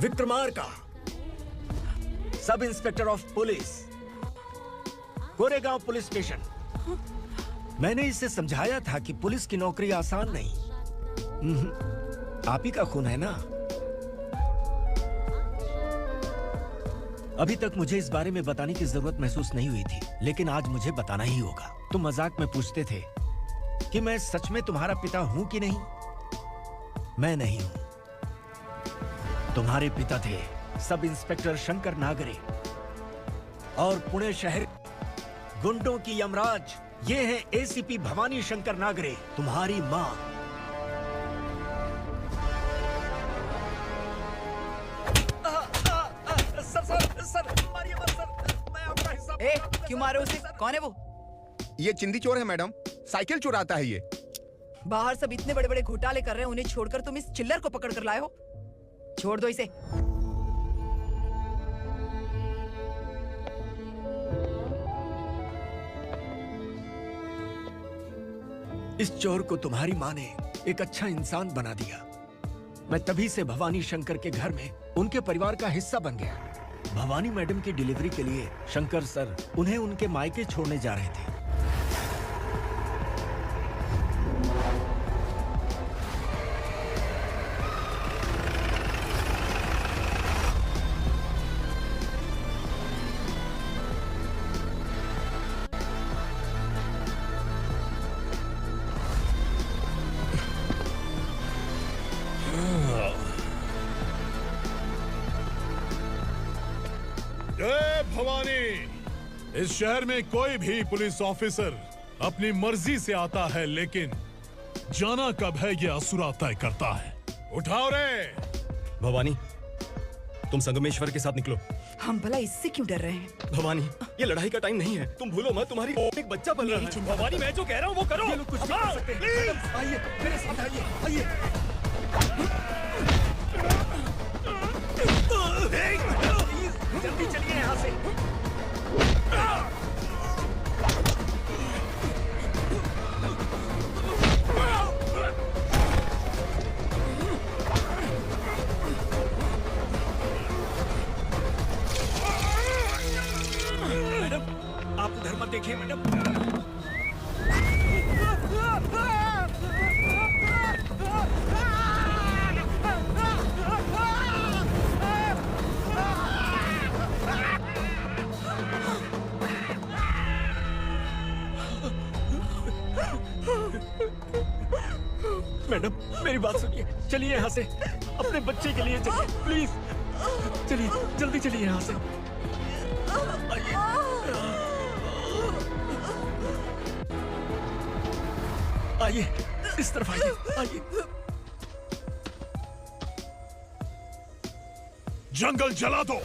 Vikramarka, sub inspector of police, Koregaon police station. मैंने इसे समझाया था कि पुलिस की नौकरी आसान नहीं। आप ही का खून है ना। अभी तक मुझे इस बारे में बताने की जरूरत महसूस नहीं हुई थी, लेकिन आज मुझे बताना ही होगा। तुम मजाक में पूछते थे कि मैं सच में तुम्हारा पिता हूं कि नहीं। मैं नहीं हूं। तुम्हारे पिता थे सब इंस्पेक्टर शंकर नागरे, और पुणे शहर गुंडों की यमराज ये है एसीपी भवानी शंकर नागरे, तुम्हारी मां। सर, मारिए मत सर, मैं आपका हिस्सा। क्यों मारे उसे? कौन है वो? ये चिंदी चोर है मैडम, साइकिल चुराता है ये। बाहर सब इतने बड़े बड़े घोटाले कर रहे हैं, उन्हें छोड़कर तुम इस चिल्लर को पकड़ कर लाए हो। छोड़ दो इसे। इस चोर को तुम्हारी माँ ने एक अच्छा इंसान बना दिया, मैं तभी से भवानी शंकर के घर में उनके परिवार का हिस्सा बन गया। भवानी मैडम की डिलीवरी के लिए शंकर सर उन्हें उनके मायके छोड़ने जा रहे थे। जय भवानी। इस शहर में कोई भी पुलिस ऑफिसर अपनी मर्जी से आता है, लेकिन जाना कब है ये असुरा तय करता है। उठाओ रे। भवानी, तुम संगमेश्वर के साथ निकलो। हम भला इससे क्यों डर रहे हैं? भवानी, ये लड़ाई का टाइम नहीं है। तुम भूलो मत, तुम्हारी एक बच्चा पल रहा है। भवानी, मैं जो कह रहा हूँ वो करो। ये लोग कुछ नहीं कर सकते। मैडम, आइए मेरे साथ आइए, आइए। जल्दी चलिए यहाँ से। मैडम, आप उधर मत देखिए मैडम। मैडम, मेरी बात सुनिए। चलिए यहाँ से, अपने बच्चे के लिए चलिए, प्लीज। चलिए, जल्दी चलिए यहाँ से। आइए, इस तरफ आइए, आइए। जंगल जला दो।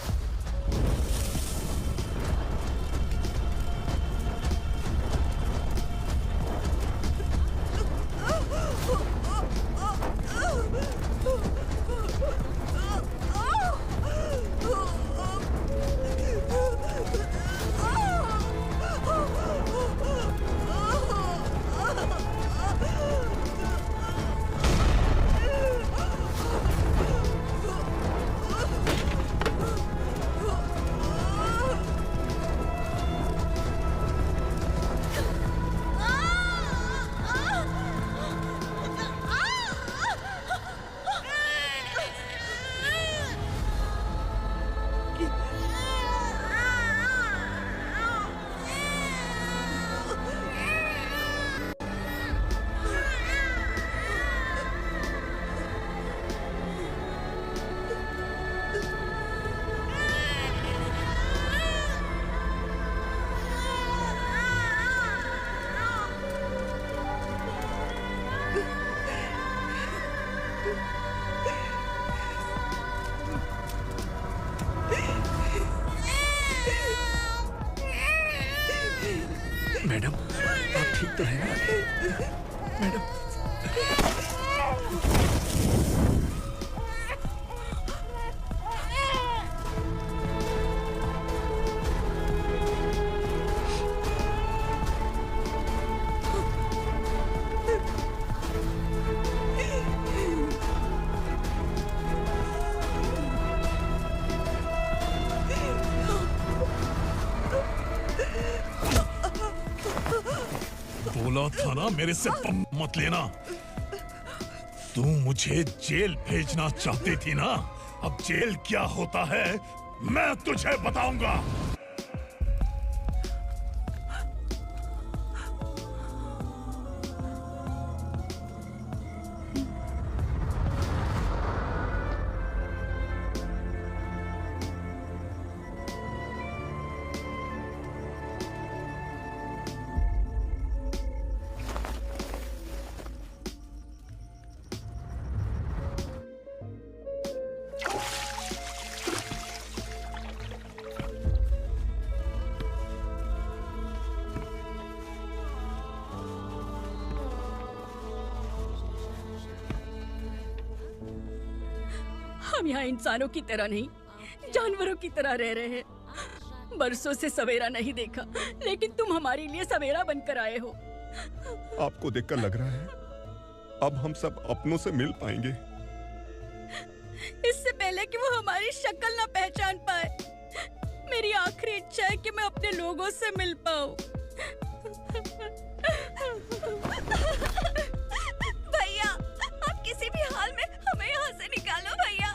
मैडम, आप ठीक तो हैं? मैडम, बोला था ना मेरे से पंप मत लेना। तू मुझे जेल भेजना चाहती थी ना, अब जेल क्या होता है मैं तुझे बताऊंगा। हम यहाँ इंसानों की तरह नहीं, जानवरों की तरह रह रहे हैं। बरसों से सवेरा नहीं देखा, लेकिन तुम हमारे लिए सवेरा बनकर आए हो। आपको देखकर लग रहा है अब हम सब अपनों से मिल पाएंगे। इससे पहले कि वो हमारी शक्ल ना पहचान पाए। मेरी आखिरी इच्छा है कि मैं अपने लोगों से मिल पाऊं। भैया, आप किसी भी हाल में हमें यहाँ से निकालो भैया।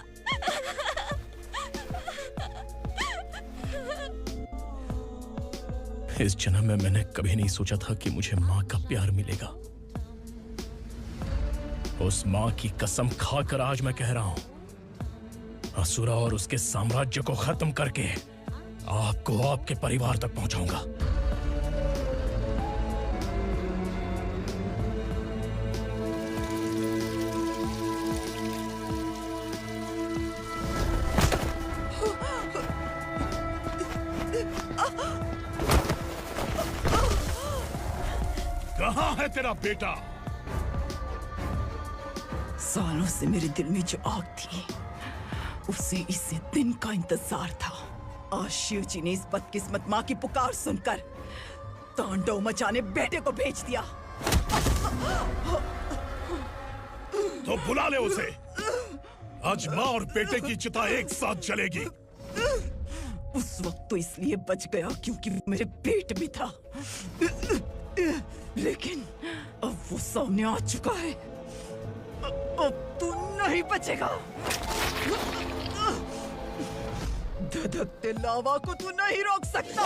इस जन्म में मैंने कभी नहीं सोचा था कि मुझे माँ का प्यार मिलेगा। उस माँ की कसम खाकर आज मैं कह रहा हूं, असुरा और उसके साम्राज्य को खत्म करके आपको आपके परिवार तक पहुंचाऊंगा। कहाँ है तेरा बेटा? सालों से मेरे दिल में जो आग थी, उसे इसी दिन का इंतजार था। आज शिव जी ने इस बदकिस्मत माँ की पुकार सुनकर तांडव मचाने बेटे को भेज दिया। तो बुला ले उसे। आज माँ और बेटे की चिता एक साथ जलेगी। उस वक्त तो इसलिए बच गया क्योंकि वो मेरे पेट में था, लेकिन अब वो सामने आ चुका है। अब तू नहीं बचेगा। धधकते लावा को तू नहीं रोक सकता।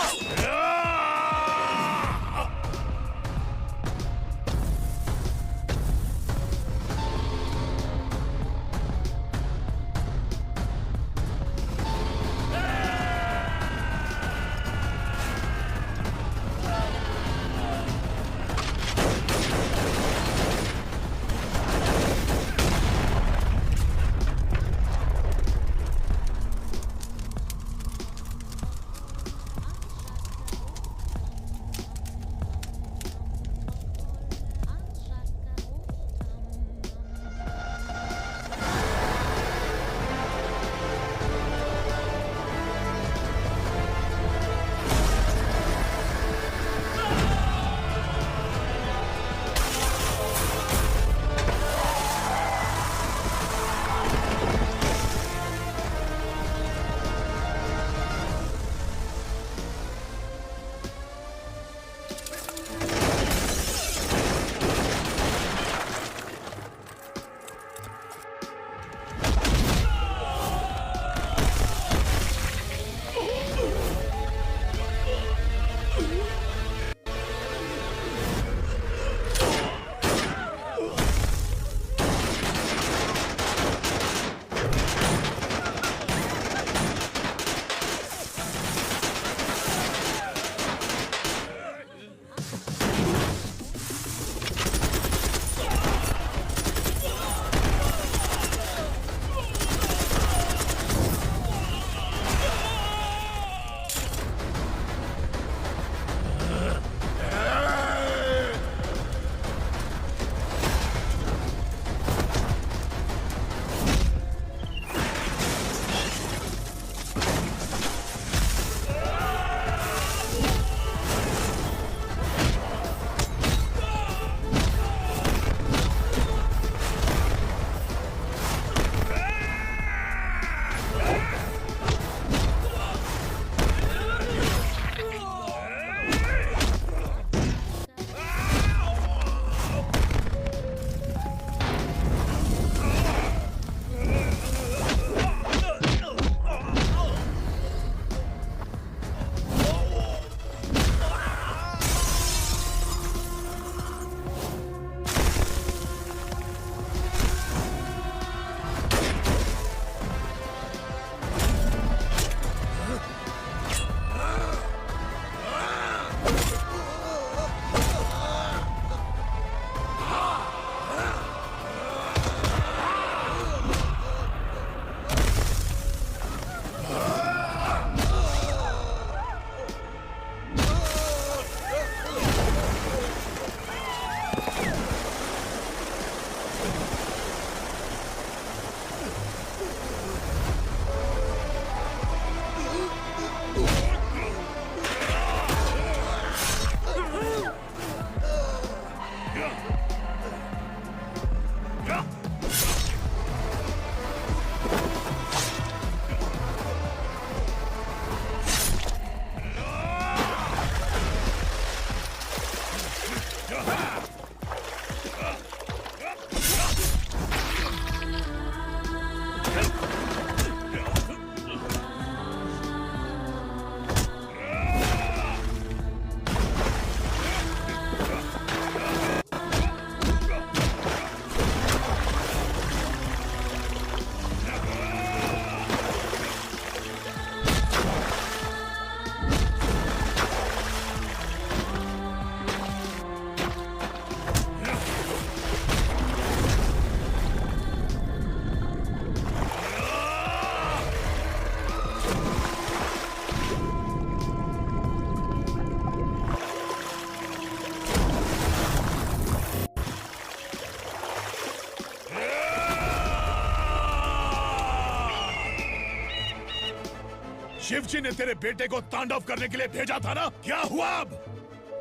शिवजी ने तेरे बेटे को तांडव करने के लिए भेजा था ना, क्या हुआ अब?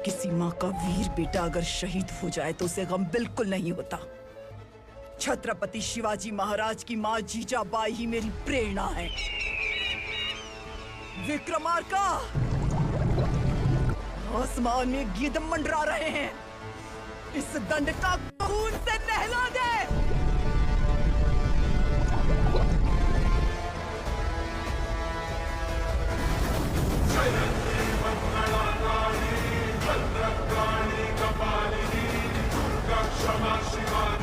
किसी माँ का वीर बेटा अगर शहीद हो जाए तो उसे गम बिल्कुल नहीं होता। छत्रपति शिवाजी महाराज की माँ जीजाबाई ही मेरी प्रेरणा है। विक्रमार्का, आसमान में गिद्ध मंडरा रहे हैं, इस दंडका खून से नहला दे। क्षमा शिवा